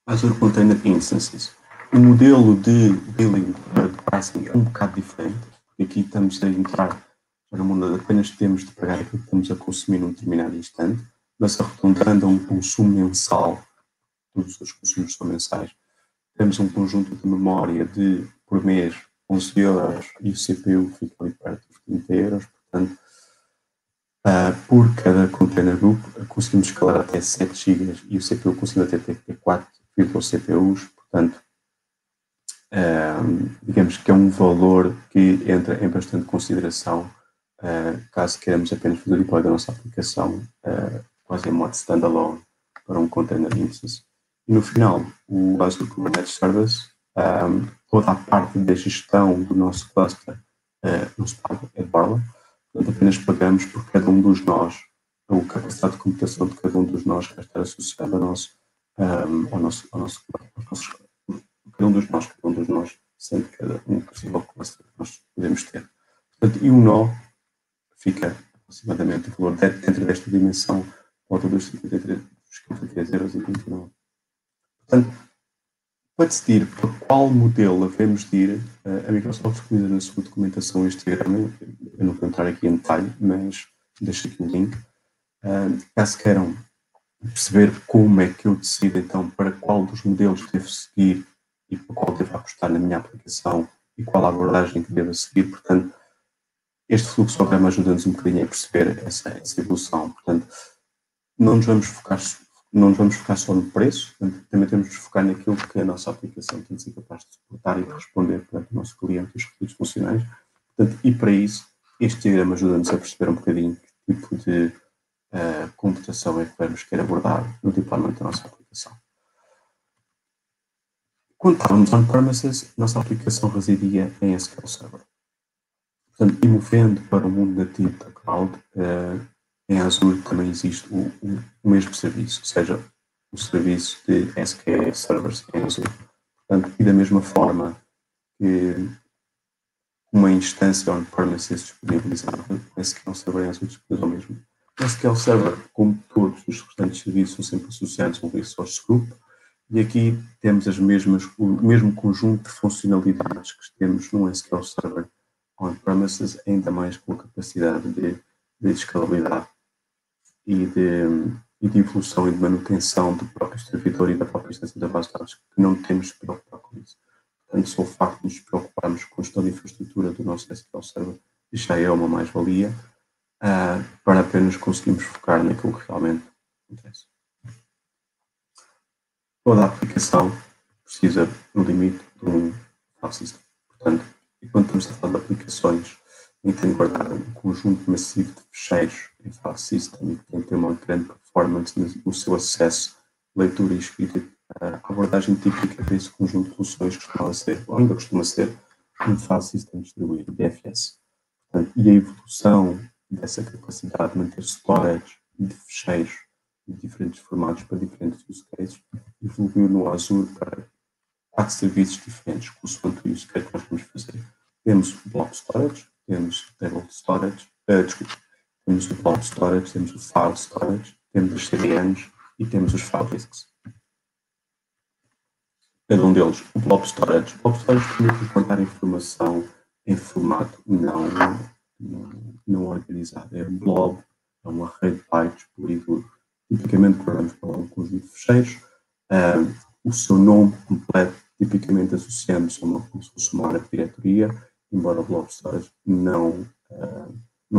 Azure Container Instances. O modelo de billing, de pricing, é um bocado diferente, porque aqui estamos a entrar no mundo de apenas temos de pagar aquilo que estamos a consumir num determinado instante, mas arredondando a um consumo mensal, todos os consumos são mensais. Temos um conjunto de memória de, por mês, 11 euros, e o CPU fica ali perto dos 30 euros, portanto, por cada container group conseguimos escalar até 7 GB, e o CPU conseguimos até ter 4 CPUs, portanto, digamos que é um valor que entra em bastante consideração caso queiramos apenas fazer o deploy da nossa aplicação quase em modo standalone para um container instance. E no final, o Azure Kubernetes Service, toda a parte da gestão do nosso cluster não se paga, é de borla. Portanto, apenas pagamos por cada um dos nós, a capacidade de computação de cada um dos nós vai estar associada ao nosso cada um dos nós sente cada um possível cluster que nós podemos ter. Portanto, e um nó fica aproximadamente o valor dentro desta dimensão, volta dos 53,29 €. Portanto, para decidir para qual modelo devemos de ir, a Microsoft utiliza na sua documentação este diagrama. Eu não vou entrar aqui em detalhe, mas deixo aqui o link. Caso queiram perceber como é que eu decido então para qual dos modelos devo seguir e para qual devo apostar na minha aplicação e qual a abordagem que devo seguir, portanto, este fluxograma ajuda-nos um bocadinho a perceber essa evolução. Portanto, não nos vamos focar só no preço, portanto, também temos de focar naquilo que a nossa aplicação tem de ser capaz de suportar e de responder perante o nosso cliente, os requisitos funcionais. Portanto, e para isso, este diagrama ajuda-nos a perceber um bocadinho que tipo de computação é que vamos querer abordar no deployment da nossa aplicação. Quando estávamos on-premises, a nossa aplicação residia em SQL Server. Portanto, e movendo para o mundo nativo da cloud, em Azure também existe o mesmo serviço, ou seja, o serviço de SQL Servers em Azure. Portanto, e da mesma forma que uma instância on-premises disponibilizada, o SQL Server em Azure disponibiliza o mesmo. O SQL Server, como todos os restantes serviços, são sempre associados a um resource group, e aqui temos o mesmo conjunto de funcionalidades que temos no SQL Server on-premises, ainda mais com a capacidade de escalabilidade e de evolução e de manutenção do próprio servidor e da própria instância da base de dados, que não temos de preocupar com isso. Portanto, só o facto de nos preocuparmos com a gestão de infraestrutura do nosso SQL Server já é uma mais-valia, para apenas conseguirmos focar naquilo que realmente interessa. Toda a aplicação precisa, no limite, de um file system. Portanto, e quando estamos a falar de aplicações em que tem guardado um conjunto massivo de fecheiros em file system e que tem que ter uma grande performance no seu acesso, leitura e escrita, a abordagem típica desse conjunto de funções costuma ser, ou ainda costuma ser, um file system distribuído, DFS. Portanto, e a evolução dessa capacidade de manter storage de fecheiros de diferentes formatos para diferentes use cases evoluiu no Azure para 4 serviços diferentes, consoante o use case que nós vamos fazer. Temos o blob storage, temos o table storage, temos o blob storage, temos o file storage, temos os CDNs e temos os file disks. Cada um deles, o blob storage permite guardar informação em formato não organizado. É um blob, é um array de bytes puro e duro. Tipicamente guardamos para um conjunto de fecheiros. O seu nome completo tipicamente associamos a como se fosse uma área de diretoria, embora o blob storage não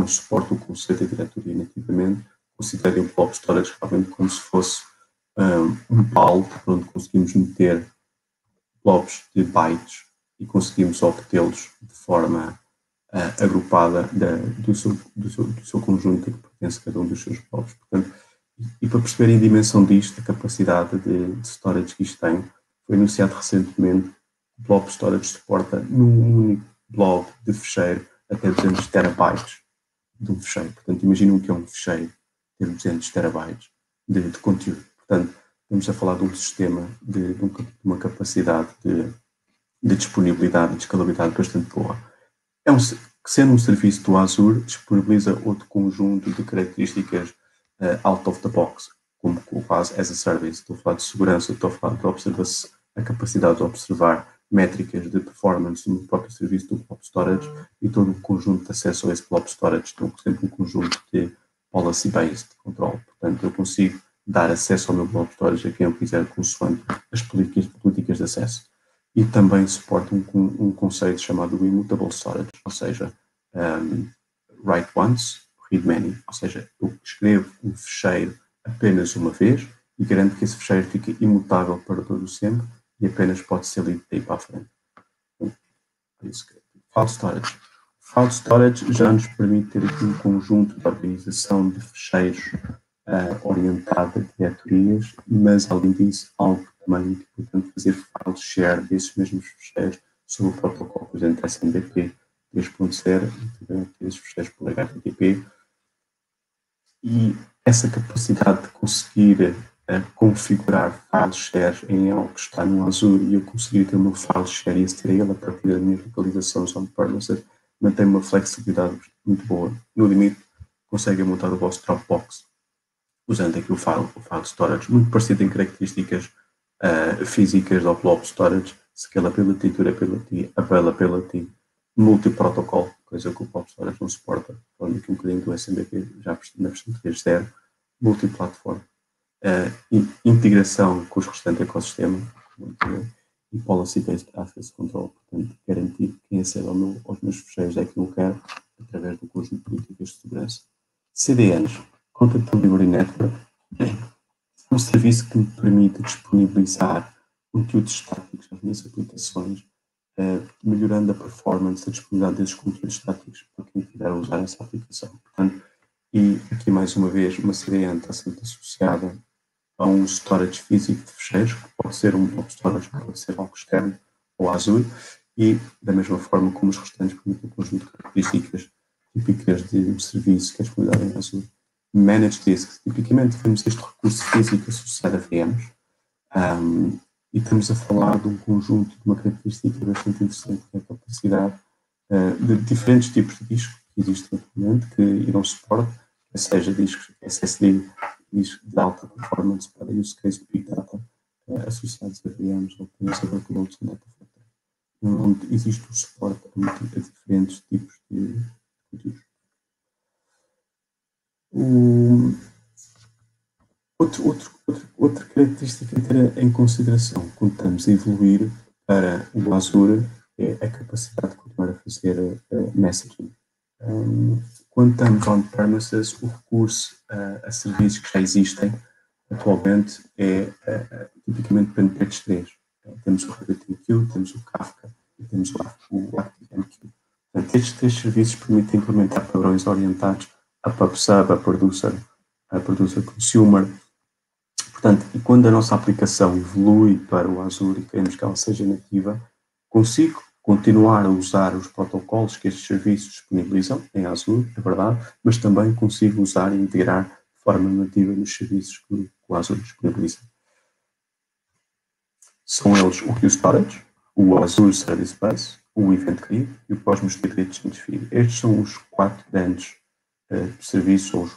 suporte o conceito de diretoria nativamente. Considerem o blob storage realmente como se fosse um balde onde conseguimos meter blobs de bytes e conseguimos obtê-los de forma agrupada do seu conjunto que pertence a cada um dos seus blobs. Portanto, e para perceberem a dimensão disto, a capacidade de storage que isto tem, foi anunciado recentemente que o blob storage suporta num único blob de fecheiro até 200 terabytes de um fecheiro. Portanto, imaginam que é um fecheiro ter 200 terabytes de conteúdo. Portanto, estamos a falar de um sistema de uma capacidade de disponibilidade e de escalabilidade bastante boa. Sendo um serviço do Azure, disponibiliza outro conjunto de características out of the box, como quase as a service. Estou a falar de segurança, estou a falar de a capacidade de observar métricas de performance no próprio serviço do blob storage e todo o conjunto de acesso a esse blob storage. Estou sempre um conjunto de policy-based control. Portanto, eu consigo dar acesso ao meu blob storage a quem eu quiser, consoante as políticas de acesso. E também suporta um conceito chamado immutable storage, ou seja, write once, read many, ou seja, eu escrevo um fecheiro apenas uma vez e garanto que esse fecheiro fica imutável para todo o sempre e apenas pode ser lido daí para a frente. File storage. File storage já nos permite ter aqui um conjunto de organização de fecheiros orientado a diretorias, mas além disso, algo também muito importante, fazer file share desses mesmos fecheiros sobre o protocolo, por exemplo, SMBP 3.0 e também esses fecheiros por HTTP. E essa capacidade de conseguir configurar file share em algo que está no Azure e eu conseguir ter o meu file share e aceder a ele a partir das minhas localizações on-premises, mantém uma flexibilidade muito boa. No limite, conseguem montar o vosso Dropbox usando aqui o file storage, muito parecido em características físicas do blob storage, scalability, durability, availability, multi-protocol, coisa que o blob storage não suporta, falando aqui um bocadinho do SMBP, já na versão 3.0, multi-platform, integração com os restantes ecossistema, e policy-based access control, portanto, garantir que quem acede aos meus fecheiros é quem eu quero, através do conjunto de políticas de segurança. CDNs, Content Delivery Network, é um serviço que me permite disponibilizar conteúdos estáticos nas minhas aplicações, melhorando a performance, a disponibilidade desses conteúdos estáticos para quem quiser usar essa aplicação. Portanto, e aqui mais uma vez, uma CDN está sempre associada a um storage físico de fecheiros, que pode ser um blob storage, pode ser algo externo ou Azure, e da mesma forma como os restantes permitem um conjunto de características típicas de um serviço que é disponibilizado em Azure. Managed Disks, tipicamente temos este recurso físico associado a VMs, e estamos a falar de um conjunto, de uma característica bastante interessante, que é a capacidade de diferentes tipos de discos que existem atualmente, que irão suporte, seja discos SSD, discos de alta performance para use case de Big Data, associados a VMs ou apenas a workloads em Data Factory, onde existe o suporte a diferentes tipos de conteúdos. Outra característica a ter em consideração quando estamos a evoluir para o Azure é a capacidade de continuar a fazer messaging. Quando estamos on-premises, o recurso a serviços que já existem atualmente é tipicamente para page 3. Temos o RabbitMQ, temos o Kafka e temos o ActiveMQ. Portanto, estes três serviços permitem implementar padrões orientados a PubSub, a producer consumer. Portanto, e quando a nossa aplicação evolui para o Azure e queremos que ela seja nativa, consigo continuar a usar os protocolos que estes serviços disponibilizam em Azure, é verdade, mas também consigo usar e integrar de forma nativa nos serviços que o Azure disponibiliza. São eles o QStorage, o Azure Service Bus, o Event Grid e o Cosmos DB Change Feed. Estes são os 4 grandes serviços ou os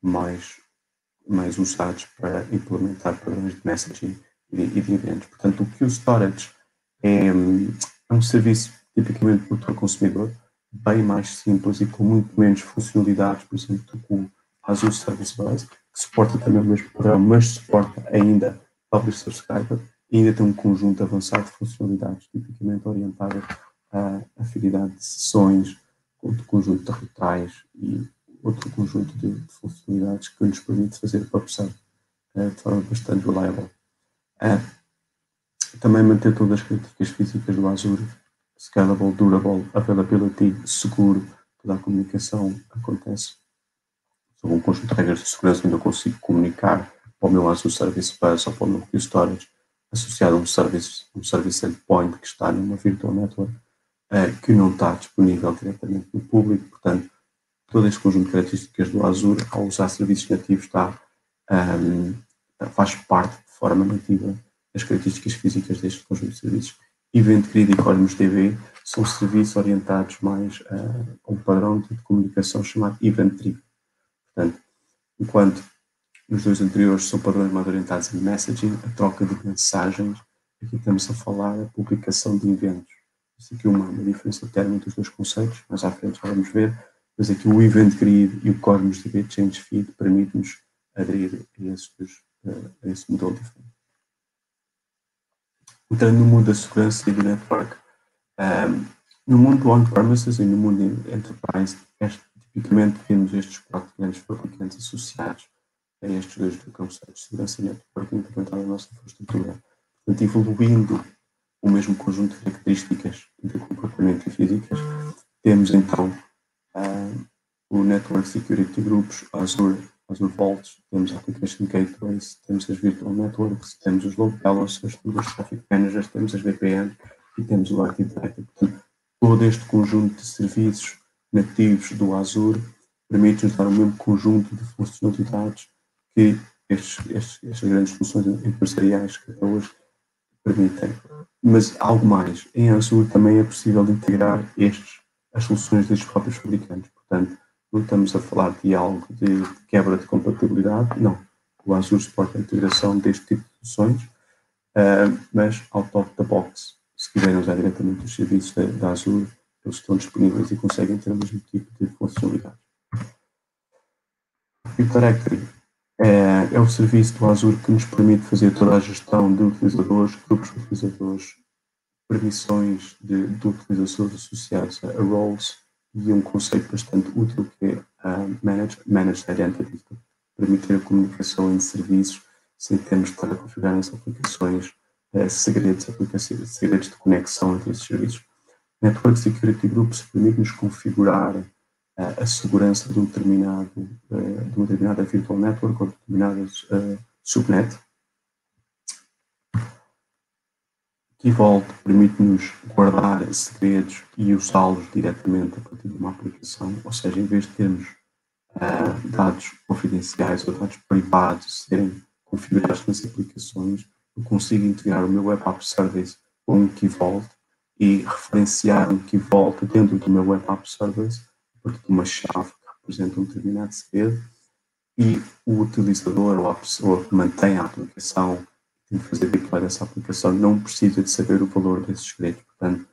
mais usados para implementar padrões de messaging e de eventos. Portanto, o QStorage é um serviço tipicamente para o consumidor, bem mais simples e com muito menos funcionalidades, por exemplo, do que o Azure Service Bus, que suporta também o mesmo padrão, mas suporta ainda Publish Subscriber e ainda tem um conjunto avançado de funcionalidades, tipicamente orientadas à afinidade de sessões, outro conjunto de rituais e outro conjunto de funcionalidades que nos permite fazer PubSub de forma bastante reliable. Também manter todas as características físicas do Azure, scalable, durable, availability, seguro, toda a comunicação acontece sobre um conjunto de regras de segurança, onde eu consigo comunicar para o meu Azure Service Bus ou para o meu QStorage associado a um service endpoint que está numa virtual network que não está disponível diretamente no público. Portanto, todo este conjunto de características do Azure, ao usar serviços nativos, faz parte de forma nativa das características físicas deste conjunto de serviços. Event Grid e Cosmos DB são serviços orientados mais a um padrão de comunicação chamado Event Driven. Portanto, enquanto nos dois anteriores são padrões mais orientados em messaging, a troca de mensagens, aqui estamos a falar a publicação de eventos. Isso aqui é uma diferença térmica dos dois conceitos, mas à frente já vamos ver. Mas aqui o Event Grid e o Cosmos DB Change Feed permitem-nos aderir a esse modelo diferente. Entrando no mundo da segurança e do network, no mundo on-premises e no mundo enterprise, tipicamente temos estes 4 grandes fabricantes associados a estes dois conceitos de segurança e network implementados na nossa infraestrutura. Portanto, evoluindo o mesmo conjunto de características de comportamento e físicas, temos então o Network Security Groups, Azure Vaults, temos Application Gateways, temos as Virtual Networks, temos os Load Balancers, temos os Traffic Managers, temos as VPN e temos o Active Directory. Portanto, todo este conjunto de serviços nativos do Azure permite-nos dar o mesmo conjunto de funcionalidades que estas grandes soluções empresariais que até hoje permitem. Mas algo mais, em Azure também é possível integrar as soluções dos próprios fabricantes. Portanto, não estamos a falar de algo de quebra de compatibilidade, não. O Azure suporta a integração deste tipo de soluções, mas out of the box. Se quiserem usar diretamente os serviços da Azure, eles estão disponíveis e conseguem ter o mesmo tipo de funcionalidade. O Directory é o serviço do Azure que nos permite fazer toda a gestão de utilizadores, grupos de utilizadores, permissões de utilizadores associados a roles e um conceito bastante útil que é Managed Identity, que permite a comunicação entre serviços sem termos de estar a configurar as aplicações, segredos de conexão entre esses serviços. Network Security Groups permite-nos configurar a segurança de uma determinada virtual network ou de determinadas subnet. Key Vault permite-nos guardar segredos e usá-los diretamente a partir de uma aplicação, ou seja, em vez de termos dados confidenciais ou dados privados serem configurados nas aplicações, eu consigo integrar o meu Web App Service com um Key Vault e referenciar um Key Vault dentro do meu Web App Service a partir de uma chave que representa um determinado segredo, e o utilizador ou a pessoa que mantém a aplicação, tem de fazer deploy dessa aplicação, não precisa de saber o valor desses segredos. Portanto,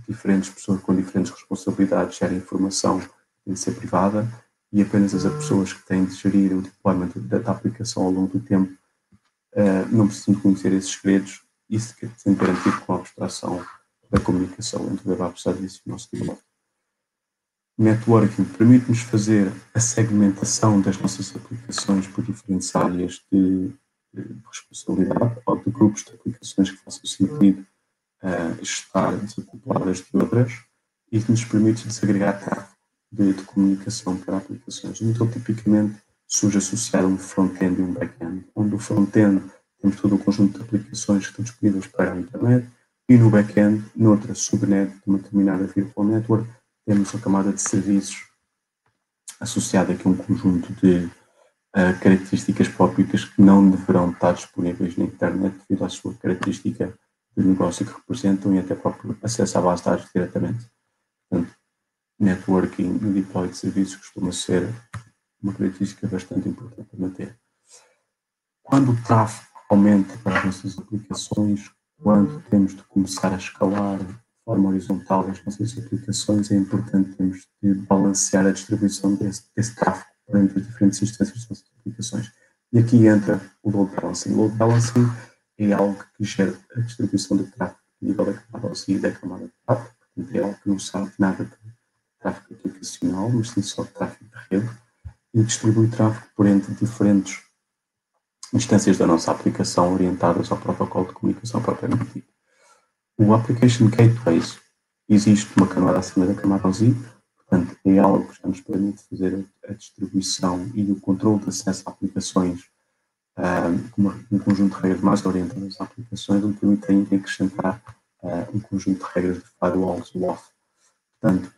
diferentes pessoas com diferentes responsabilidades gerem informação que tem de ser privada, e apenas as pessoas que têm de gerir o deployment da aplicação ao longo do tempo não precisam de conhecer esses segredos, isso tem garantido com a abstração da comunicação entre o Web App Service e o nosso development. Networking permite-nos fazer a segmentação das nossas aplicações por diferentes áreas de responsabilidade ou de grupos de aplicações que façam sentido estar desacopladas de outras, e que nos permite desagregar tráfego de comunicação para aplicações. Então, tipicamente, surge associado um front-end e um back-end, onde o front-end temos todo o conjunto de aplicações que estão disponíveis para a internet, e no back-end, noutra subnet de uma determinada virtual network, temos a camada de serviços associada aqui a um conjunto de características próprias que não deverão estar disponíveis na internet devido à sua característica de negócio que representam e até próprio acesso à base de dados diretamente. Portanto, networking e deploy de serviços costuma ser uma característica bastante importante a manter. Quando o tráfego aumenta para as nossas aplicações, quando temos de começar a escalar de forma horizontal as nossas aplicações, é importante termos de balancear a distribuição desse tráfego entre as diferentes instâncias das nossas aplicações. E aqui entra o load balancing. O load balancing é algo que gera a distribuição do tráfego a nível da camada OSI e da camada de tráfego. Portanto, é algo que não sabe nada de tráfego aplicacional, mas sim só de tráfego de rede, e distribui tráfego por entre diferentes instâncias da nossa aplicação orientadas ao protocolo de comunicação propriamente dito. O Application Gateways existe uma camada acima da camada OSI, portanto, é algo que já nos permite fazer a distribuição e o controle de acesso a aplicações com um conjunto de regras mais orientadas a aplicações, onde permite ainda acrescentar um conjunto de regras de firewalls ou off. Portanto,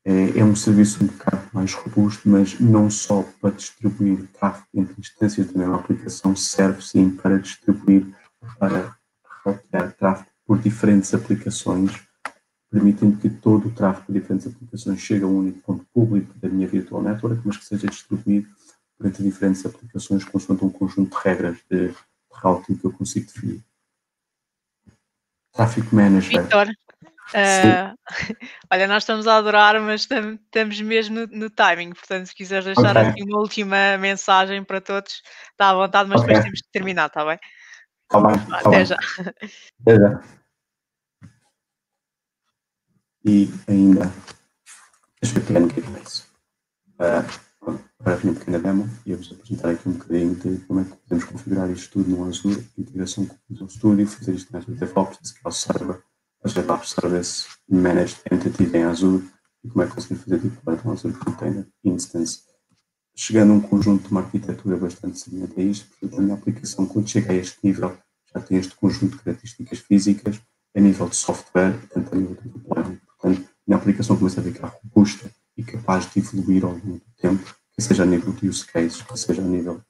é um serviço um bocado mais robusto, mas não só para distribuir tráfego entre instâncias da mesma aplicação, serve sim para distribuir, para rotear tráfego por diferentes aplicações, permitindo que todo o tráfego de diferentes aplicações chegue a um único ponto público da minha virtual network, mas que seja distribuído por entre diferentes aplicações consoante um conjunto de regras de routing que eu consigo definir. Traffic Manager. Vítor, olha, nós estamos a adorar, mas estamos mesmo no timing, portanto, se quiseres deixar aqui uma última mensagem para todos, está à vontade, mas depois temos que terminar, está bem? Está bem. Até já. Até já. E ainda, deixa eu pegar no gateways. Para abrir uma pequena demo e eu vos apresentar aqui um bocadinho de como é que podemos configurar isto tudo no Azure, integração com o Visual Studio, fazer isto na Azure DevOps, SQL Server, Azure App Service, Managed Entity em Azure, e como é que conseguimos fazer deploy no Azure Container Instance, chegando a um conjunto de uma arquitetura bastante semelhante a isto. Portanto, a minha aplicação, quando chega a este nível, já tem este conjunto de características físicas a nível de software e tanto a nível de deployment. Portanto, a minha aplicação começa a ficar robusta e capaz de evoluir ao longo do tempo, que seja a nível de use case, que seja a nível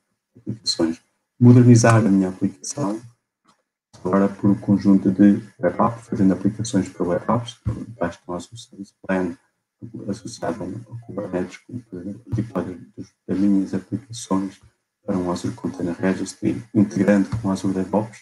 de aplicações. Modernizar a minha aplicação agora por um conjunto de web apps, fazendo aplicações para web apps, basta um Azure Service Plan associado ao Kubernetes, como por exemplo, deploy das minhas aplicações para um Azure Container Registry, integrando com o Azure DevOps,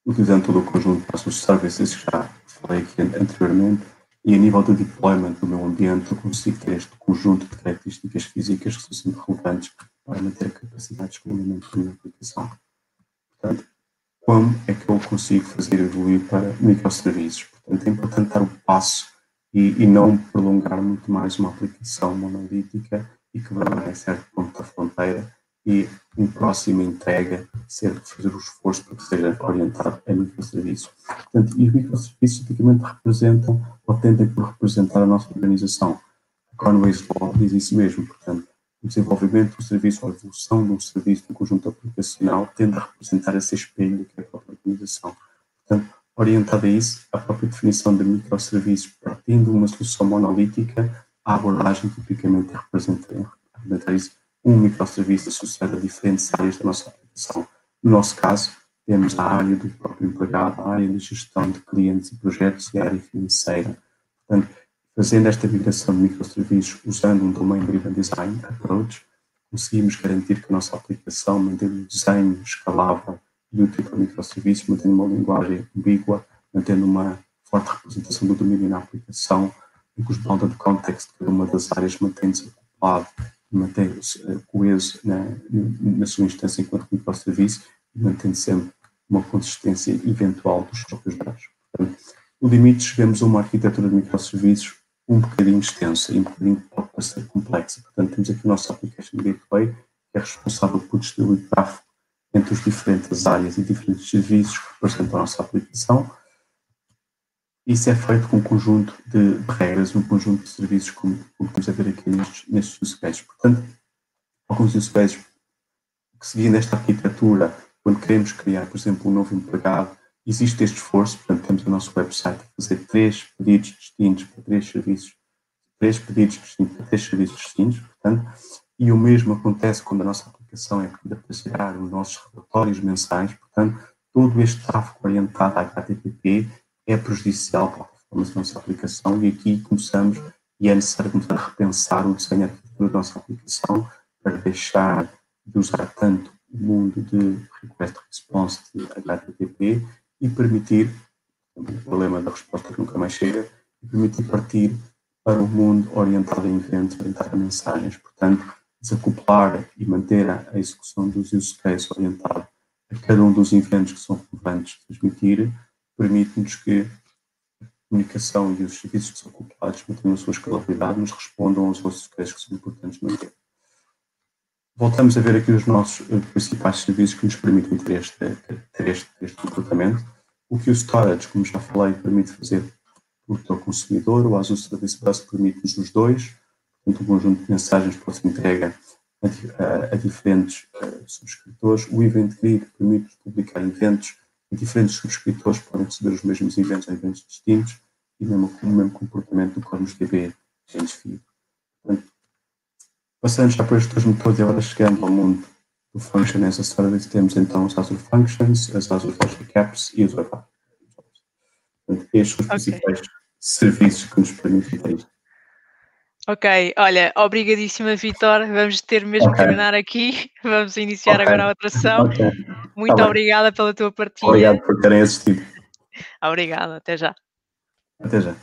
utilizando todo o conjunto de Azure Services que já falei aqui anteriormente, e a nível de deployment do meu ambiente, eu consigo ter este conjunto de características físicas que são sempre relevantes para manter a capacidade de escalamento da minha aplicação. Portanto, como é que eu consigo fazer evoluir para microserviços? Portanto, é importante dar o passo e não prolongar muito mais uma aplicação monolítica e que vai a certo ponto da fronteira e em próxima entrega fazer o esforço para que seja orientado a microserviços. Portanto, e os microserviços tipicamente representam ou tendem por representar a nossa organização. A Conway's Law diz isso mesmo, portanto, o desenvolvimento do serviço ou a evolução de um serviço no conjunto aplicacional tende a representar esse espelho do que é a própria organização. Portanto, orientada a isso, a própria definição de microserviços partindo de uma solução monolítica, a abordagem tipicamente é representar isso, um microserviço associado a diferentes áreas da nossa aplicação. No nosso caso, temos a área do próprio empregado, a área de gestão de clientes e projetos e a área financeira. Portanto, fazendo esta migração de microserviços usando um Domain-Driven Design Approach, conseguimos garantir que a nossa aplicação mantém um desenho escalável e útil para microserviços, mantendo uma linguagem ambígua, mantendo uma forte representação do domínio na aplicação, em que os bounded context de cada uma das áreas mantém-se acoplado e mantém-se coeso na sua instância enquanto microserviço e mantendo sempre uma consistência eventual dos próprios dados. Portanto, no limite, chegamos a uma arquitetura de microserviços um bocadinho extensa e um bocadinho pode parecer complexa. Portanto, temos aqui o nosso Application Gateway, que é responsável por distribuir tráfego entre as diferentes áreas e diferentes serviços que representam a nossa aplicação. Isso é feito com um conjunto de regras, um conjunto de serviços, como estamos a ver aqui nestes use cases. Portanto, alguns use cases que, seguindo esta arquitetura, quando queremos criar, por exemplo, um novo empregado, existe este esforço. Portanto, temos o nosso website a fazer 3 pedidos distintos para 3 serviços, 3 pedidos distintos para 3 serviços distintos, portanto, e o mesmo acontece quando a nossa aplicação é pedida para gerar os nossos relatórios mensais. Portanto, todo este tráfego orientado a HTTP é prejudicial para a performance da nossa aplicação e aqui começamos, e é necessário começar a repensar o desenho arquitetura da nossa aplicação para deixar de usar tanto o mundo de request response de HTTP e permitir, o problema da resposta que nunca mais chega, e permitir partir para um mundo orientado a eventos, orientado a mensagens. Portanto, desacoplar e manter a execução dos use cases orientado a cada um dos eventos que são relevantes de transmitir, permite-nos que a comunicação e os serviços que são acoplados mantenham a sua escalabilidade, nos respondam aos use cases que são importantes manter. Voltamos a ver aqui os nossos principais serviços que nos permitem ter este comportamento. O que o Storage, como já falei, permite fazer por teu consumidor. O Azure Service Bus permite-nos os dois. Portanto, um conjunto de mensagens pode ser entregue a diferentes subscritores. O Event Grid permite publicar eventos e diferentes subscritores podem receber os mesmos eventos em eventos distintos e o mesmo comportamento do Cosmos DB Change Feed. Portanto, passando já por estes dois motores e agora chegando ao mundo do Function as a Service, temos então os Azure Functions, as Azure Logic Apps e os Web Apps. Portanto, estes são os principais serviços que nos permitem ter isto. Ok, olha, obrigadíssima, Vítor. Vamos ter mesmo que terminar aqui. Vamos iniciar agora a outra sessão. Muito obrigada pela tua partilha. Obrigado por terem assistido. Obrigada, até já. Até já.